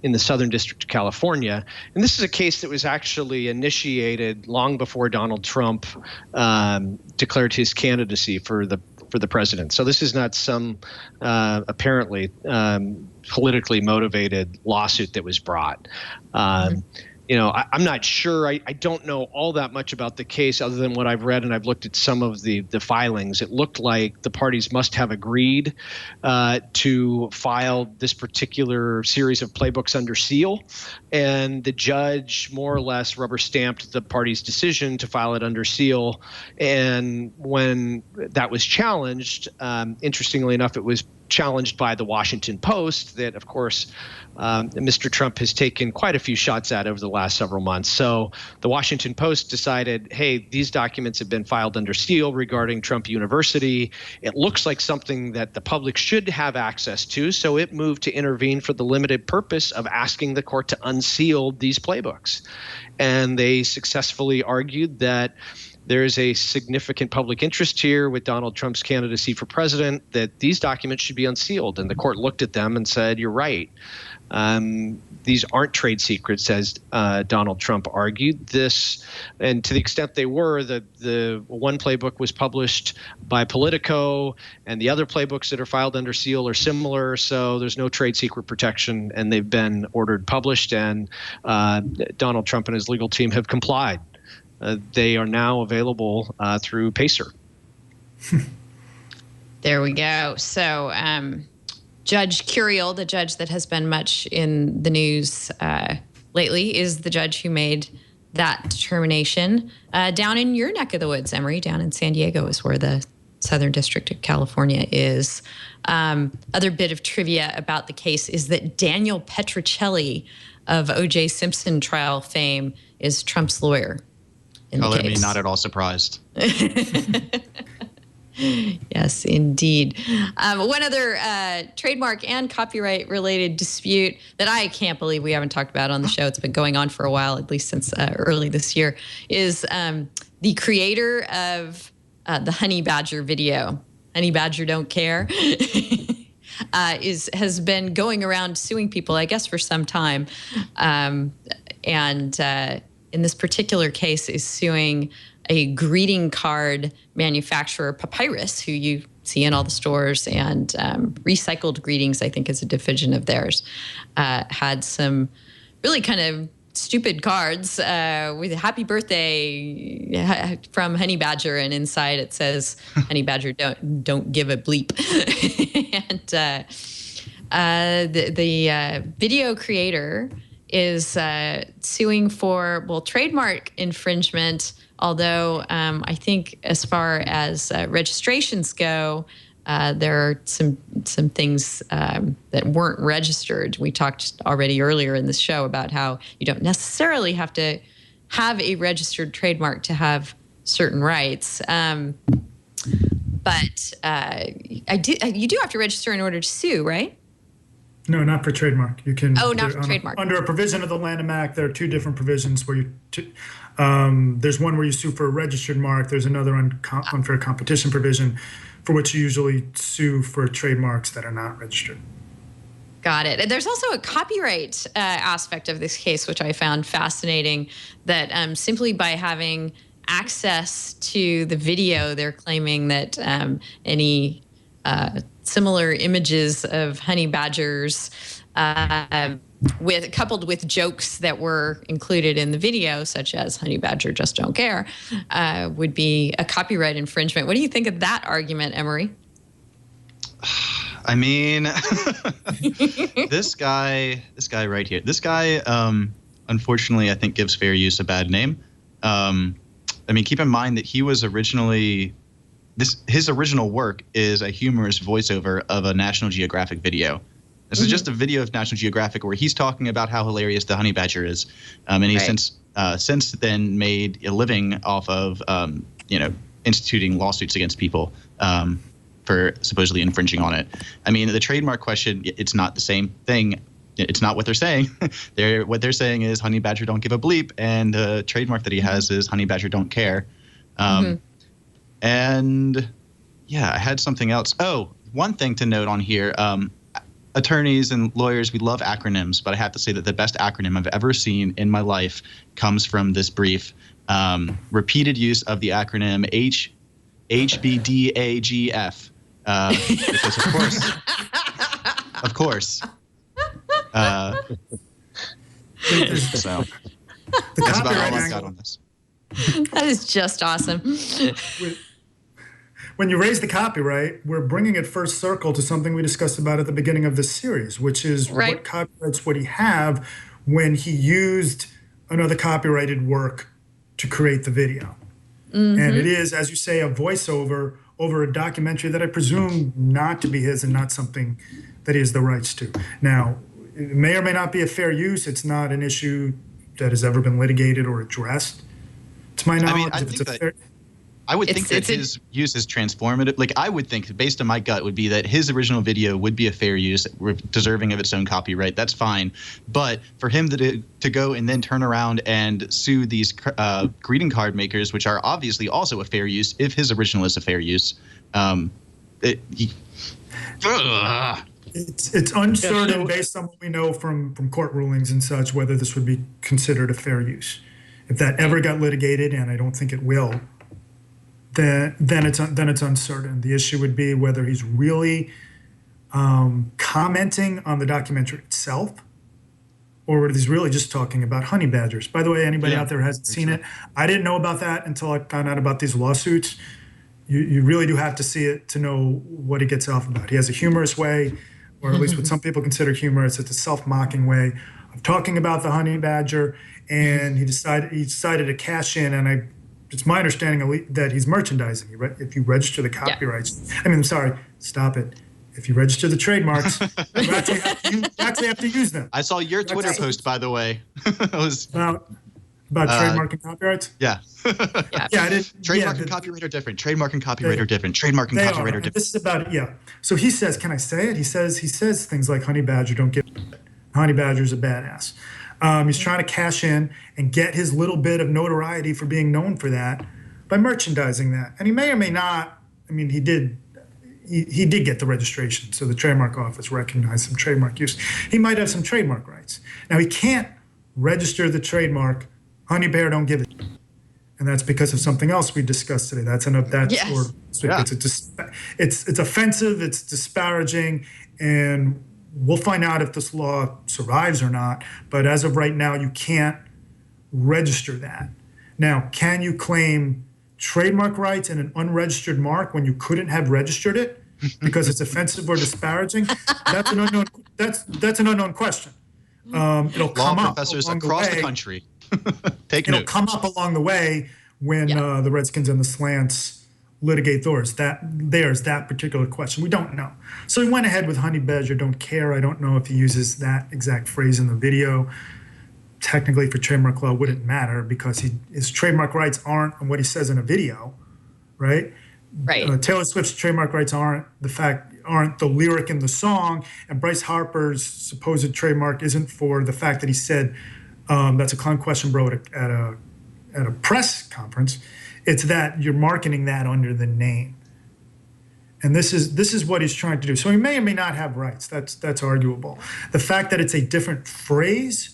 in the Southern District of California. And this is a case that was actually initiated long before Donald Trump declared his candidacy for the president. So this is not some apparently politically motivated lawsuit that was brought. I'm not sure. I don't know all that much about the case other than what I've read, and I've looked at some of the filings. It looked like the parties must have agreed to file this particular series of playbooks under seal, and the judge more or less rubber stamped the parties' decision to file it under seal. And when that was challenged, interestingly enough, it was challenged by the Washington Post that, of course, Mr. Trump has taken quite a few shots at over the last several months. So the Washington Post decided, hey, these documents have been filed under seal regarding Trump University. It looks like something that the public should have access to. So it moved to intervene for the limited purpose of asking the court to unseal these playbooks. And they successfully argued that there is a significant public interest here with Donald Trump's candidacy for president that these documents should be unsealed. And the court looked at them and said, you're right. These aren't trade secrets, as Donald Trump argued. This, and to the extent they were, the one playbook was published by Politico, and the other playbooks that are filed under seal are similar. So there's no trade secret protection, and they've been ordered published. And Donald Trump and his legal team have complied. They are now available through Pacer. There we go. So Judge Curiel, the judge that has been much in the news lately, is the judge who made that determination. Down in your neck of the woods, Emory, down in San Diego is where the Southern District of California is. Other bit of trivia about the case is that Daniel Petrocelli of O.J. Simpson trial fame is Trump's lawyer. Color me not at all surprised. Yes, indeed. One other trademark and copyright related dispute that I can't believe we haven't talked about on the show, it's been going on for a while, at least since early this year, is the creator of the Honey Badger video, Honey Badger Don't Care, has been going around suing people, I guess, for some time. In this particular case is suing a greeting card manufacturer, Papyrus, who you see in all the stores, and Recycled Greetings, I think, is a division of theirs, had some really kind of stupid cards with a happy birthday from Honey Badger, and inside it says Honey Badger don't give a bleep. And the video creator is suing for trademark infringement, although I think as far as registrations go, there are some things that weren't registered. We talked already earlier in this show about how you don't necessarily have to have a registered trademark to have certain rights. But you do have to register in order to sue, right? No, not for trademark. You can. Oh, not for trademark. Under a provision of the Lanham Act, there are two different provisions where there's one where you sue for a registered mark. There's another unfair competition provision for which you usually sue for trademarks that are not registered. Got it. And there's also a copyright aspect of this case, which I found fascinating, that simply by having access to the video, they're claiming that any similar images of honey badgers coupled with jokes that were included in the video, such as honey badger just don't care, would be a copyright infringement. What do you think of that argument, Emory? I mean, this guy right here, unfortunately, I think gives fair use a bad name. I mean, keep in mind that he was originally, his original work is a humorous voiceover of a National Geographic video. This is just a video of National Geographic where he's talking about how hilarious the honey badger is, and he's since then made a living off of instituting lawsuits against people for supposedly infringing on it. I mean, the trademark question, it's not the same thing. It's not what they're saying. What they're saying is honey badger don't give a bleep, and the trademark that he has is honey badger don't care. And yeah, I had something else. Oh, one thing to note on here. Attorneys and lawyers, we love acronyms, but I have to say that the best acronym I've ever seen in my life comes from this brief. Repeated use of the acronym HBDAGF. Because of course. So that's about all I've got on this. That is just awesome. When you raise the copyright, we're bringing it first circle to something we discussed about at the beginning of this series, which is what copyrights would he have when he used another copyrighted work to create the video. And it is, as you say, a voiceover over a documentary that I presume not to be his and not something that he has the rights to. Now, it may or may not be a fair use. It's not an issue that has ever been litigated or addressed. To my knowledge, I would think that his use is transformative. Like, I would think, based on my gut, would be that his original video would be a fair use, deserving of its own copyright. That's fine. But for him to go and then turn around and sue these greeting card makers, which are obviously also a fair use, if his original is a fair use, it's uncertain based on what we know from court rulings and such whether this would be considered a fair use. If that ever got litigated, and I don't think it will, then it's uncertain. The issue would be whether he's really commenting on the documentary itself, or whether he's really just talking about honey badgers. By the way, anybody out there who hasn't seen it, I didn't know about that until I found out about these lawsuits. You really do have to see it to know what he gets off about. He has a humorous way, or at least what some people consider humorous. It's a self-mocking way of talking about the honey badger, and he decided to cash in, and it's my understanding that he's merchandising. If you register the copyrights, stop it. If you register the trademarks, you actually have to use them. I saw your Twitter post, by the way. It was about trademark and copyrights? Yeah. I did. Trademark and copyright are different. Trademark and copyright are different. Trademark and copyright are different. This is about it, So he says, can I say it? He says things like honey badger don't give honey badger's a badass. He's trying to cash in and get his little bit of notoriety for being known for that by merchandising that. And he may or may not, he did get the registration, so the trademark office recognized some trademark use. He might have some trademark rights. Now, he can't register the trademark, honey bear don't give it. And that's because of something else we discussed today. It's offensive, it's disparaging, and we'll find out if this law survives or not. But as of right now, you can't register that. Now, can you claim trademark rights in an unregistered mark when you couldn't have registered it because it's offensive or disparaging? That's an unknown. That's an unknown question. It'll come up professors along across the the country. Take It'll note. come up along the way when the Redskins and the Slants litigate theirs. There's that particular question. We don't know. So he went ahead with Honey Badger, don't care. I don't know if he uses that exact phrase in the video. Technically, for trademark law, wouldn't matter because his trademark rights aren't on what he says in a video, right? Right. Taylor Swift's trademark rights aren't the lyric in the song, and Bryce Harper's supposed trademark isn't for the fact that he said that's a clown question, bro, at a press conference. It's that you're marketing that under the name, and this is what he's trying to do. So he may or may not have rights. That's arguable. The fact that it's a different phrase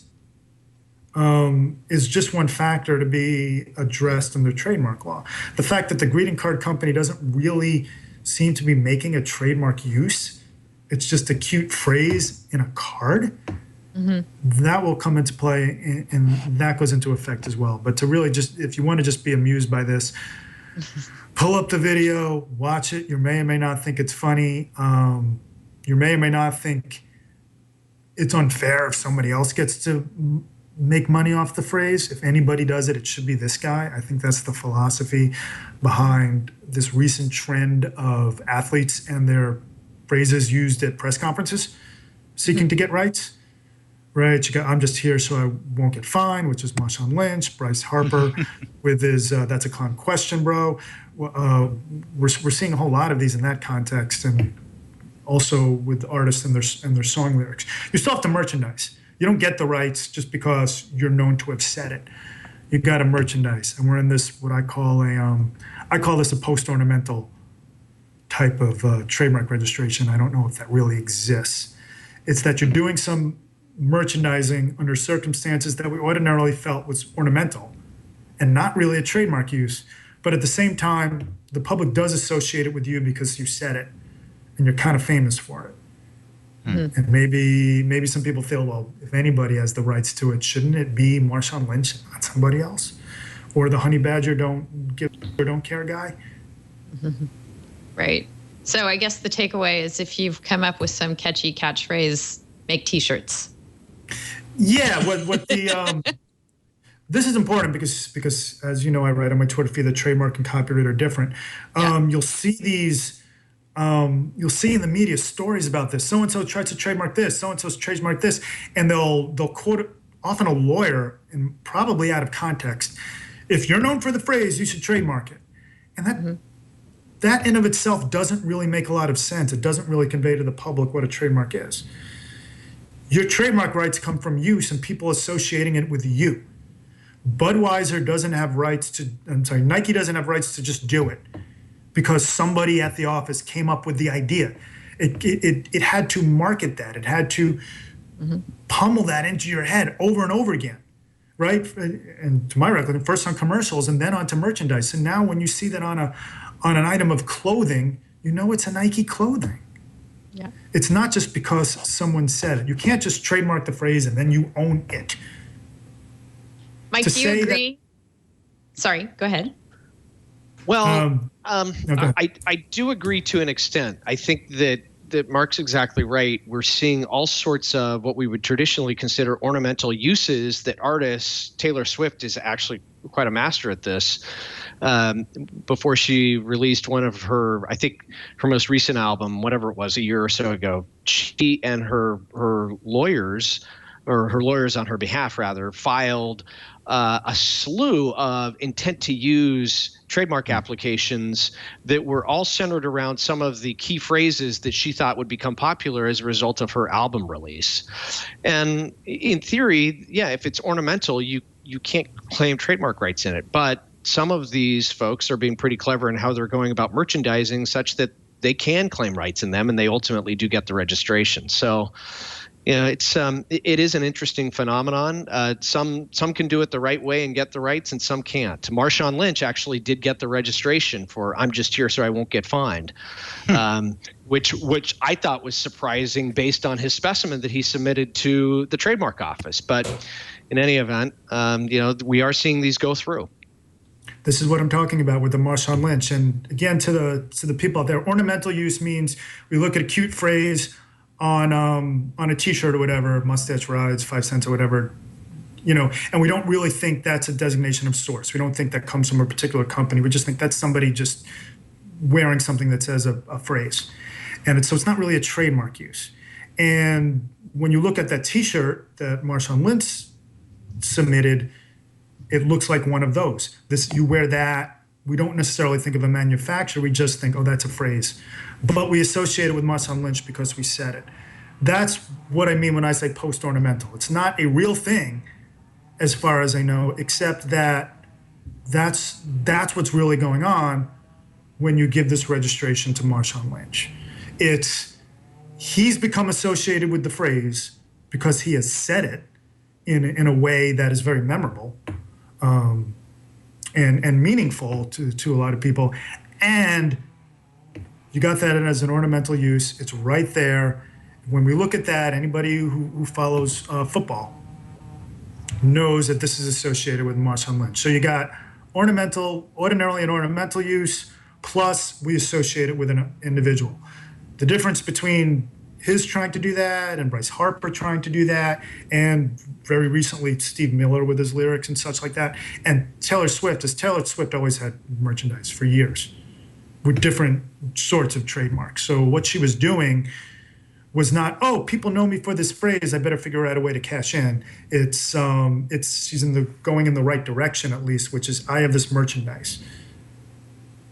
is just one factor to be addressed under trademark law. The fact that the greeting card company doesn't really seem to be making a trademark use, it's just a cute phrase in a card, that will come into play, and that goes into effect as well. But to really if you want to just be amused by this, pull up the video, watch it. You may or may not think it's funny. You may or may not think it's unfair if somebody else gets to make money off the phrase. If anybody does it, it should be this guy. I think that's the philosophy behind this recent trend of athletes and their phrases used at press conferences seeking to get rights. Right, you got I'm just here so I won't get fined, which is Marshawn Lynch. Bryce Harper with his that's a clown question, bro. We're seeing a whole lot of these in that context, and also with artists and their song lyrics. You still have to merchandise. You don't get the rights just because you're known to have said it. You've got to merchandise, and we're in this what I call this a post-ornamental type of trademark registration. I don't know if that really exists. It's that you're doing some merchandising under circumstances that we ordinarily felt was ornamental and not really a trademark use, but at the same time, the public does associate it with you because you said it, and you're kind of famous for it. And maybe some people feel, well, if anybody has the rights to it, shouldn't it be Marshawn Lynch, not somebody else? Or the Honey Badger don't give or don't care guy? Right. So I guess the takeaway is if you've come up with some catchy catchphrase, make T-shirts. Yeah, what the this is important because as you know, I write on my Twitter feed that trademark and copyright are different. You'll see these. You'll see in the media stories about this. So-and-so tried to trademark this. So-and-so's trademarked this. And they'll quote often a lawyer, and probably out of context. If you're known for the phrase, you should trademark it. And that in of itself doesn't really make a lot of sense. It doesn't really convey to the public what a trademark is. Your trademark rights come from use and people associating it with you. Budweiser doesn't have rights to, Nike doesn't have rights to just do it, because somebody at the office came up with the idea. It had to market that. It had to pummel that into your head over and over again, right? And to my recollection, first on commercials and then onto merchandise. And now when you see that on an item of clothing, you know it's a Nike clothing. Yeah. It's not just because someone said it. You can't just trademark the phrase and then you own it. Mike, do you agree? Sorry, go ahead. Well, I do agree to an extent. I think that Mark's exactly right. We're seeing all sorts of what we would traditionally consider ornamental uses that artists, Taylor Swift is actually quite a master at this. Before she released one of her, I think her most recent album, whatever it was, a year or so ago, she and her lawyers, or her lawyers on her behalf rather, filed a slew of intent to use trademark applications that were all centered around some of the key phrases that she thought would become popular as a result of her album release. And in theory, yeah, if it's ornamental, you can't claim trademark rights in it. But some of these folks are being pretty clever in how they're going about merchandising such that they can claim rights in them, and they ultimately do get the registration. So it is an interesting phenomenon. Some can do it the right way and get the rights, and some can't. Marshawn Lynch actually did get the registration for "I'm just here so I won't get fined," which I thought was surprising based on his specimen that he submitted to the trademark office. But in any event, we are seeing these go through. This is what I'm talking about with the Marshawn Lynch. And again, to the people out there, ornamental use means we look at a cute phrase on a T-shirt or whatever, mustache rides, 5 cents or whatever, and we don't really think that's a designation of source. We don't think that comes from a particular company. We just think that's somebody just wearing something that says a phrase. And so it's not really a trademark use. And when you look at that T-shirt that Marshawn Lynch submitted, it looks like one of those. You wear that. We don't necessarily think of a manufacturer. We just think, oh, that's a phrase. But we associate it with Marshawn Lynch because we said it. That's what I mean when I say post-ornamental. It's not a real thing, as far as I know, except that that's what's really going on when you give this registration to Marshawn Lynch. He's become associated with the phrase because he has said it in a way that is very memorable and meaningful to a lot of people. And you got that as an ornamental use. It's right there. When we look at that, anybody who follows football knows that this is associated with Marshawn Lynch. So you got ordinarily an ornamental use, plus we associate it with an individual. The difference between his trying to do that and Bryce Harper trying to do that, and very recently Steve Miller with his lyrics and such like that, and Taylor Swift always had merchandise for years with different sorts of trademarks. So what she was doing was not, oh, people know me for this phrase, I better figure out a way to cash in. She's going in the right direction at least, which is I have this merchandise.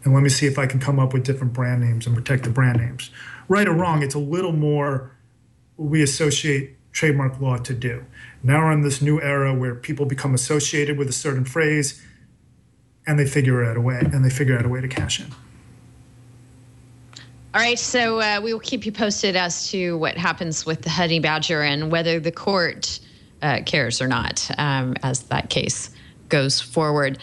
And let me see if I can come up with different brand names and protect the brand names. Right or wrong, it's a little more we associate trademark law to do. Now we're in this new era where people become associated with a certain phrase and they figure out a way to cash in. All right, so we will keep you posted as to what happens with the honey badger and whether the court cares or not as that case goes forward.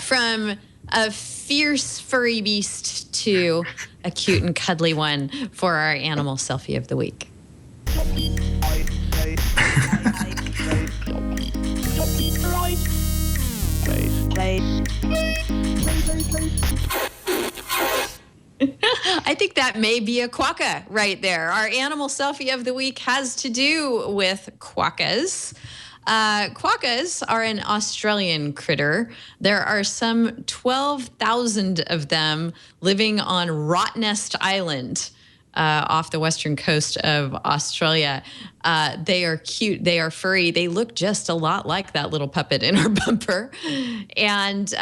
From a fierce furry beast to a cute and cuddly one for our animal selfie of the week. I think that may be a quokka right there. Our animal selfie of the week has to do with quokkas. Quokkas are an Australian critter. There are some 12,000 of them living on Rottnest Island off the western coast of Australia. They are cute. They are furry. They look just a lot like that little puppet in our bumper. And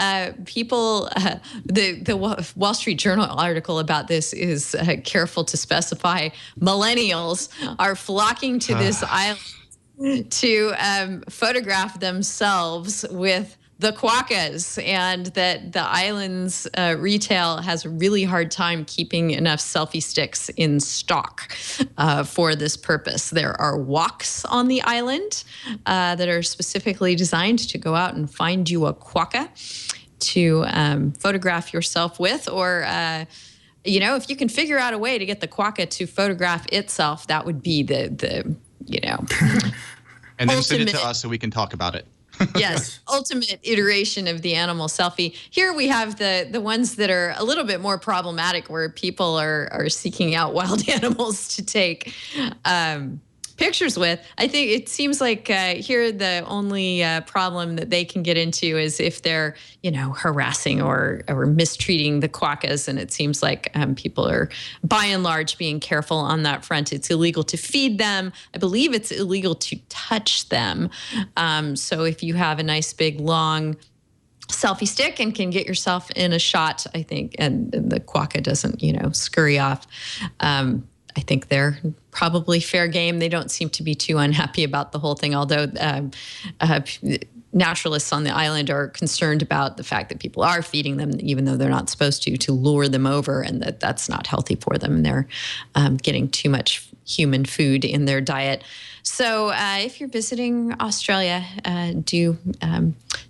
people, the Wall Street Journal article about this is careful to specify millennials are flocking to this island to photograph themselves with the quokkas, and that the island's retail has a really hard time keeping enough selfie sticks in stock for this purpose. There are walks on the island that are specifically designed to go out and find you a quokka to photograph yourself with, or if you can figure out a way to get the quokka to photograph itself, that would be the and then send it to us so we can talk about it. Yes, ultimate iteration of the animal selfie. Here we have the ones that are a little bit more problematic, where people are seeking out wild animals to take pictures with. I think it seems like here the only problem that they can get into is if they're, harassing or mistreating the quokkas. And it seems like people are, by and large, being careful on that front. It's illegal to feed them. I believe it's illegal to touch them. So if you have a nice big long selfie stick and can get yourself in a shot, I think, and the quokka doesn't, scurry off, I think they're probably fair game. They don't seem to be too unhappy about the whole thing, although naturalists on the island are concerned about the fact that people are feeding them, even though they're not supposed to lure them over, and that's not healthy for them. And they're getting too much human food in their diet. So if you're visiting Australia, do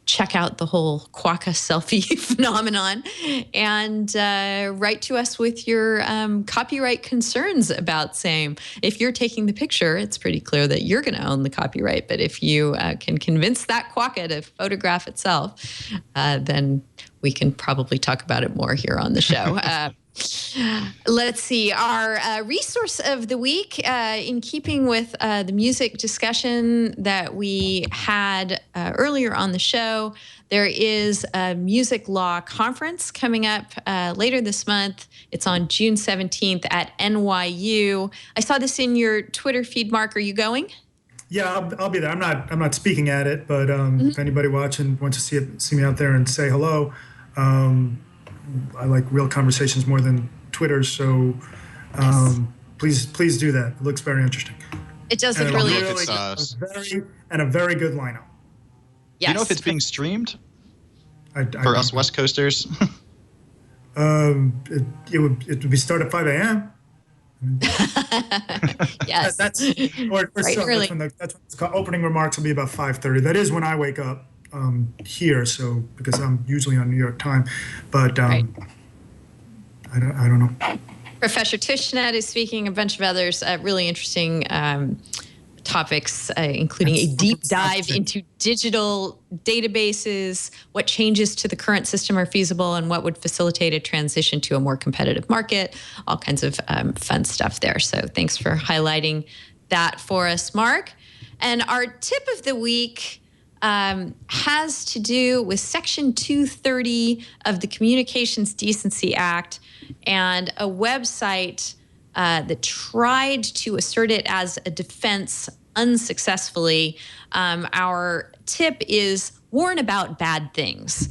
check out the whole quokka selfie phenomenon and write to us with your copyright concerns about same. If you're taking the picture, it's pretty clear that you're going to own the copyright. But if you can convince that quokka to photograph itself, then we can probably talk about it more here on the show. Let's see. Our resource of the week, in keeping with the music discussion that we had earlier on the show, there is a music law conference coming up later this month. It's on June 17th at NYU. I saw this in your Twitter feed, Mark. Are you going? Yeah, I'll be there. I'm not speaking at it, but if anybody watching wants to see me out there and say hello, I like real conversations more than Twitter, so please do that. It looks very interesting. It does look really interesting. And a very good lineup. Yes. Do you know if it's being streamed for us West Coasters? It would be start at 5 a.m. Yes. That's early. That's when it's called. Opening remarks will be about 5:30. That is when I wake up here, so because I'm usually on New York time, but I don't know. Professor Tushnet is speaking, a bunch of others, really interesting topics, including a deep dive into digital databases, what changes to the current system are feasible, and what would facilitate a transition to a more competitive market, all kinds of fun stuff there. So thanks for highlighting that for us, Mark. And our tip of the week has to do with Section 230 of the Communications Decency Act and a website that tried to assert it as a defense unsuccessfully. Our tip is warn about bad things.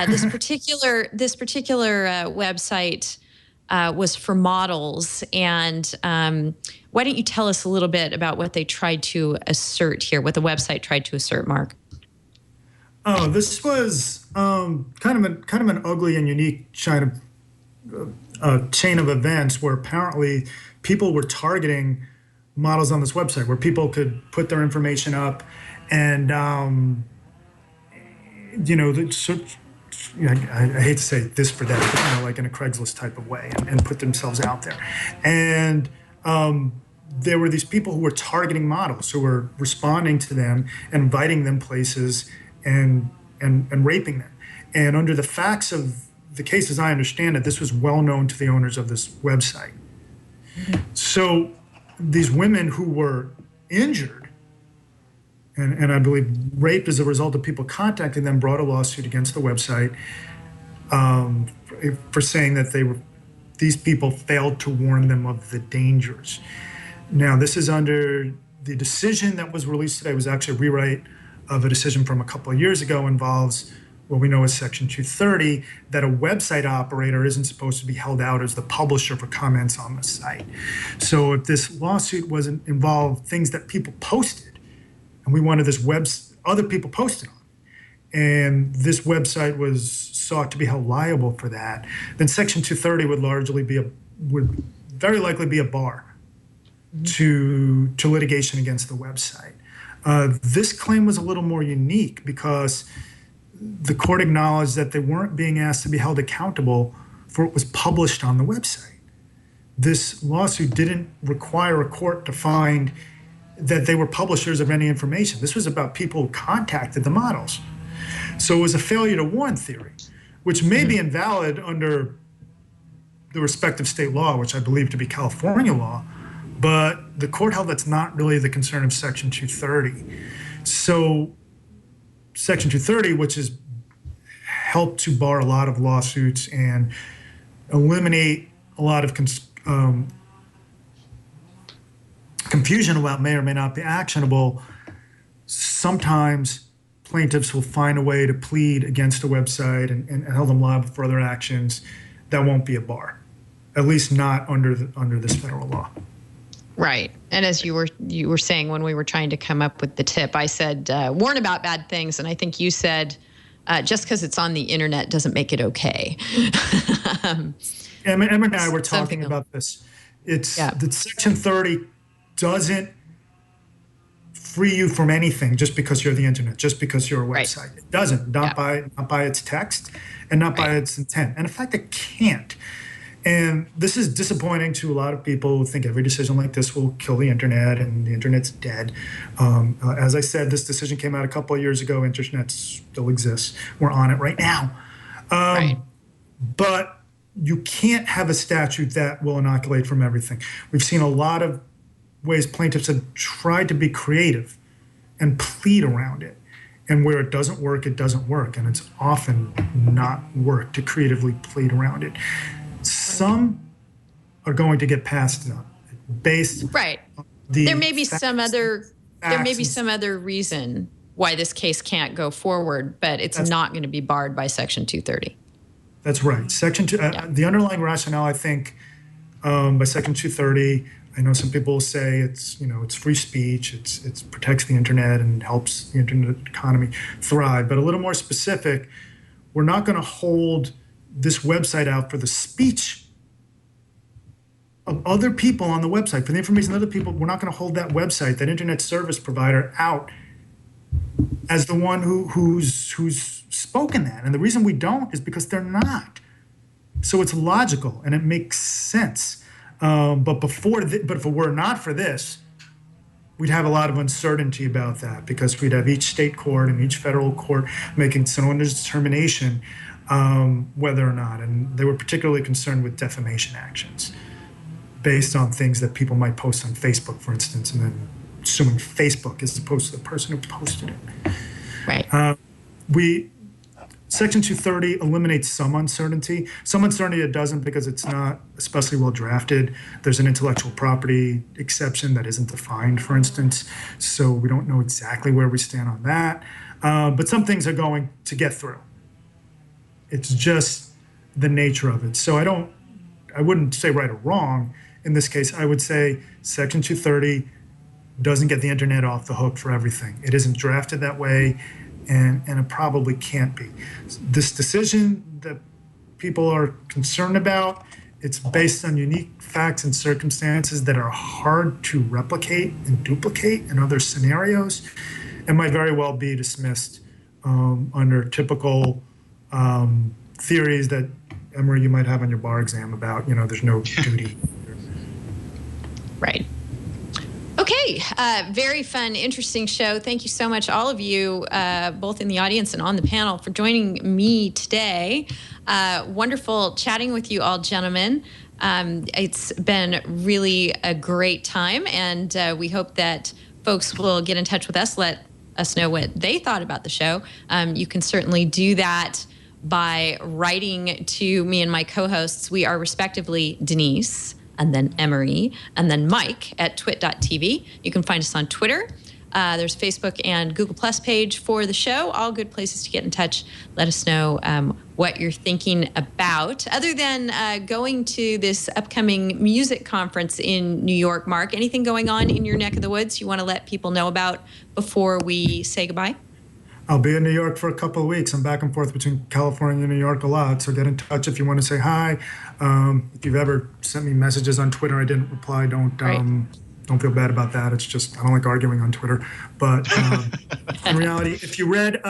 This particular website was for models, and why don't you tell us a little bit about what they tried to assert here, what the website tried to assert, Mark? Oh, this was kind of an ugly and unique chain of events where apparently people were targeting models on this website, where people could put their information up, and I hate to say this for that, but like in a Craigslist type of way, and put themselves out there, and there were these people who were targeting models, who were responding to them, inviting them places, and raping them. And under the facts of the case, as I understand it, this was well known to the owners of this website. Mm-hmm. So these women who were injured and I believe raped as a result of people contacting them brought a lawsuit against the website for saying that these people failed to warn them of the dangers. Now, this is under the decision that was released today. It was actually a rewrite of a decision from a couple of years ago, involves what we know as Section 230, that a website operator isn't supposed to be held out as the publisher for comments on the site. So if this lawsuit wasn't involved things that people posted, and we wanted other people posted on, and this website was sought to be held liable for that, then Section 230 would very likely be a bar to litigation against the website. This claim was a little more unique because the court acknowledged that they weren't being asked to be held accountable for what was published on the website. This lawsuit didn't require a court to find that they were publishers of any information. This was about people who contacted the models. So it was a failure to warn theory, which may be invalid under the respective state law, which I believe to be California law, but the court held that's not really the concern of Section 230. So Section 230, which has helped to bar a lot of lawsuits and eliminate a lot of confusion about may or may not be actionable, sometimes plaintiffs will find a way to plead against a website and hold them liable for other actions. That won't be a bar, at least not under this federal law. Right. And as you were saying when we were trying to come up with the tip, I said, warn about bad things. And I think you said, just because it's on the internet doesn't make it okay. Emma and I were talking about this. It's the Section 30 doesn't free you from anything just because you're the internet, just because you're a website. Right. It doesn't, not by its text and not by its intent. And in fact, it can't. And this is disappointing to a lot of people who think every decision like this will kill the internet and the internet's dead. As I said, this decision came out a couple of years ago. Internet still exists. We're on it right now. But you can't have a statute that will inoculate from everything. We've seen a lot of ways plaintiffs have tried to be creative and plead around it. And where it doesn't work, it doesn't work. And it's often not work to creatively plead around it. Some are going to get passed up based on there may be some other reason why this case can't go forward, but it's not going to be barred by Section 230. That's right. Section 2, the underlying rationale, I think, by Section 230, I know some people will say it's free speech, it protects the internet and helps the internet economy thrive. But a little more specific, we're not going to hold this website out for the speech of other people on the website, for the information of other people. We're not going to hold that website, that internet service provider, out as the one who's spoken that. And the reason we don't is because they're not. So it's logical and it makes sense. But if it were not for this, we'd have a lot of uncertainty about that, because we'd have each state court and each federal court making its own determination whether or not. And they were particularly concerned with defamation actions based on things that people might post on Facebook, for instance, and then suing Facebook as opposed to the person who posted it. Right. Section 230 eliminates some uncertainty. Some uncertainty it doesn't, because it's not especially well drafted. There's an intellectual property exception that isn't defined, for instance, so we don't know exactly where we stand on that. But some things are going to get through. It's just the nature of it. So I wouldn't say right or wrong in this case. I would say Section 230 doesn't get the internet off the hook for everything. It isn't drafted that way, and it probably can't be. This decision that people are concerned about, it's based on unique facts and circumstances that are hard to replicate and duplicate in other scenarios, and might very well be dismissed under typical theories that, Emory, you might have on your bar exam about, there's no duty. Right. Okay, very fun, interesting show. Thank you so much, all of you, both in the audience and on the panel, for joining me today. Wonderful chatting with you all, gentlemen. It's been really a great time, and we hope that folks will get in touch with us, let us know what they thought about the show. You can certainly do that by writing to me and my co-hosts. We are respectively Denise, and then Emory, and then Mike at twit.tv. You can find us on Twitter. There's Facebook and Google Plus page for the show. All good places to get in touch. Let us know what you're thinking about. Other than going to this upcoming music conference in New York, Mark, anything going on in your neck of the woods you want to let people know about before we say goodbye? I'll be in New York for a couple of weeks. I'm back and forth between California and New York a lot, so get in touch if you want to say hi. If you've ever sent me messages on Twitter, I didn't reply. Don't feel bad about that. It's just I don't like arguing on Twitter. But in reality, if you read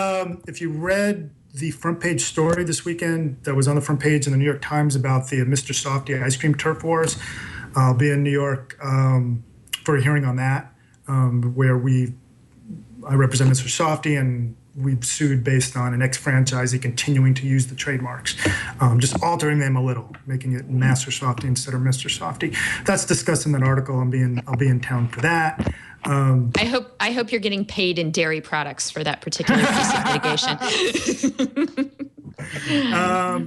the front page story this weekend that was on the front page in the New York Times about the Mr. Softy ice cream turf wars, I'll be in New York for a hearing on that, where I represent Mr. Softy, and we've sued based on an ex-franchisee continuing to use the trademarks, just altering them a little, making it Master Softy instead of Mr. Softy. That's discussed in that article. I'll be in town for that. I hope you're getting paid in dairy products for that particular piece of litigation.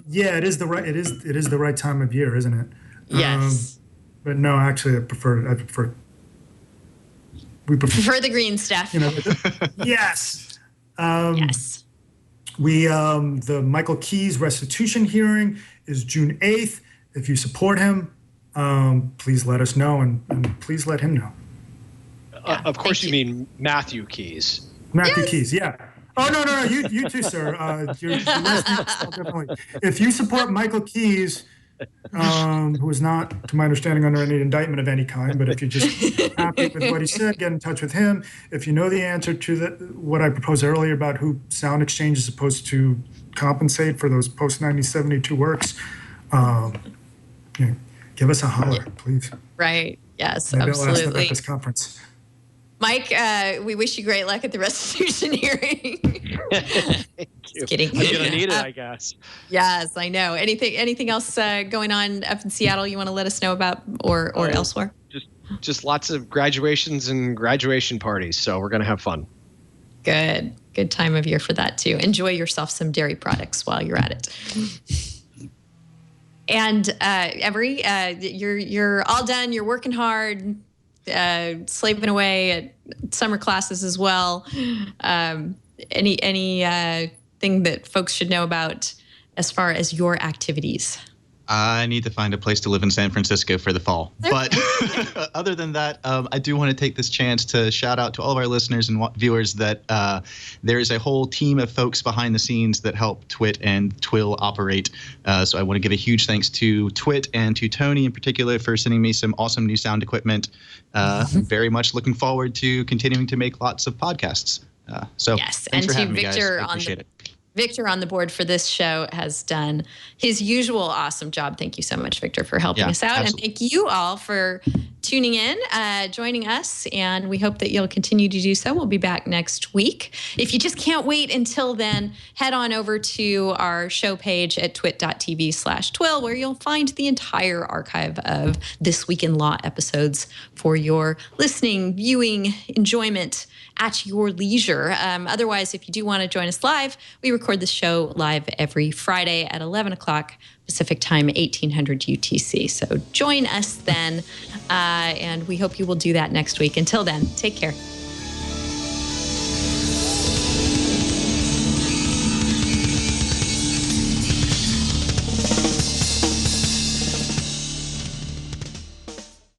Yeah, it is the right time of year, isn't it? Yes. But no, actually, we prefer the green stuff. Yes. Yes. The Michael Keys restitution hearing is June 8th. If you support him, please let us know, and please let him know. Of course, you mean Matthew Keys. Matthew Keys, yeah. Oh, no, you too, sir. You're differently. If you support Michael Keys, who is not, to my understanding, under any indictment of any kind. But if you're just happy with what he said, get in touch with him. If you know the answer to what I proposed earlier about who Sound Exchange is supposed to compensate for those post-1972 works, give us a holler, please. Right. Yes, Maybe absolutely. I'll ask them at this conference. Mike, we wish you great luck at the restitution hearing. Thank you. Just kidding. I'm gonna need it, I guess. Yes, I know. Anything else going on up in Seattle you want to let us know about, or elsewhere? Just lots of graduations and graduation parties. So we're gonna have fun. Good time of year for that too. Enjoy yourself some dairy products while you're at it. And Emory, you're all done. You're working hard. Slaving away at summer classes as well. Any thing that folks should know about as far as your activities? I need to find a place to live in San Francisco for the fall. But other than that, I do want to take this chance to shout out to all of our listeners and viewers that there is a whole team of folks behind the scenes that help TWiT and TWiL operate. So I want to give a huge thanks to TWiT and to Tony in particular for sending me some awesome new sound equipment. I'm very much looking forward to continuing to make lots of podcasts. So yes, thanks and for having me, Victor guys. I appreciate it. Victor on the board for this show has done his usual awesome job. Thank you so much, Victor, for helping us out. Absolutely. And thank you all for tuning in, joining us. And we hope that you'll continue to do so. We'll be back next week. If you just can't wait until then, head on over to our show page at twit.tv/TWiL, where you'll find the entire archive of This Week in Law episodes for your listening, viewing, enjoyment at your leisure. Otherwise, if you do want to join us live, we record the show live every Friday at 11 o'clock Pacific time, 1800 UTC. So join us then, and we hope you will do that next week. Until then, take care.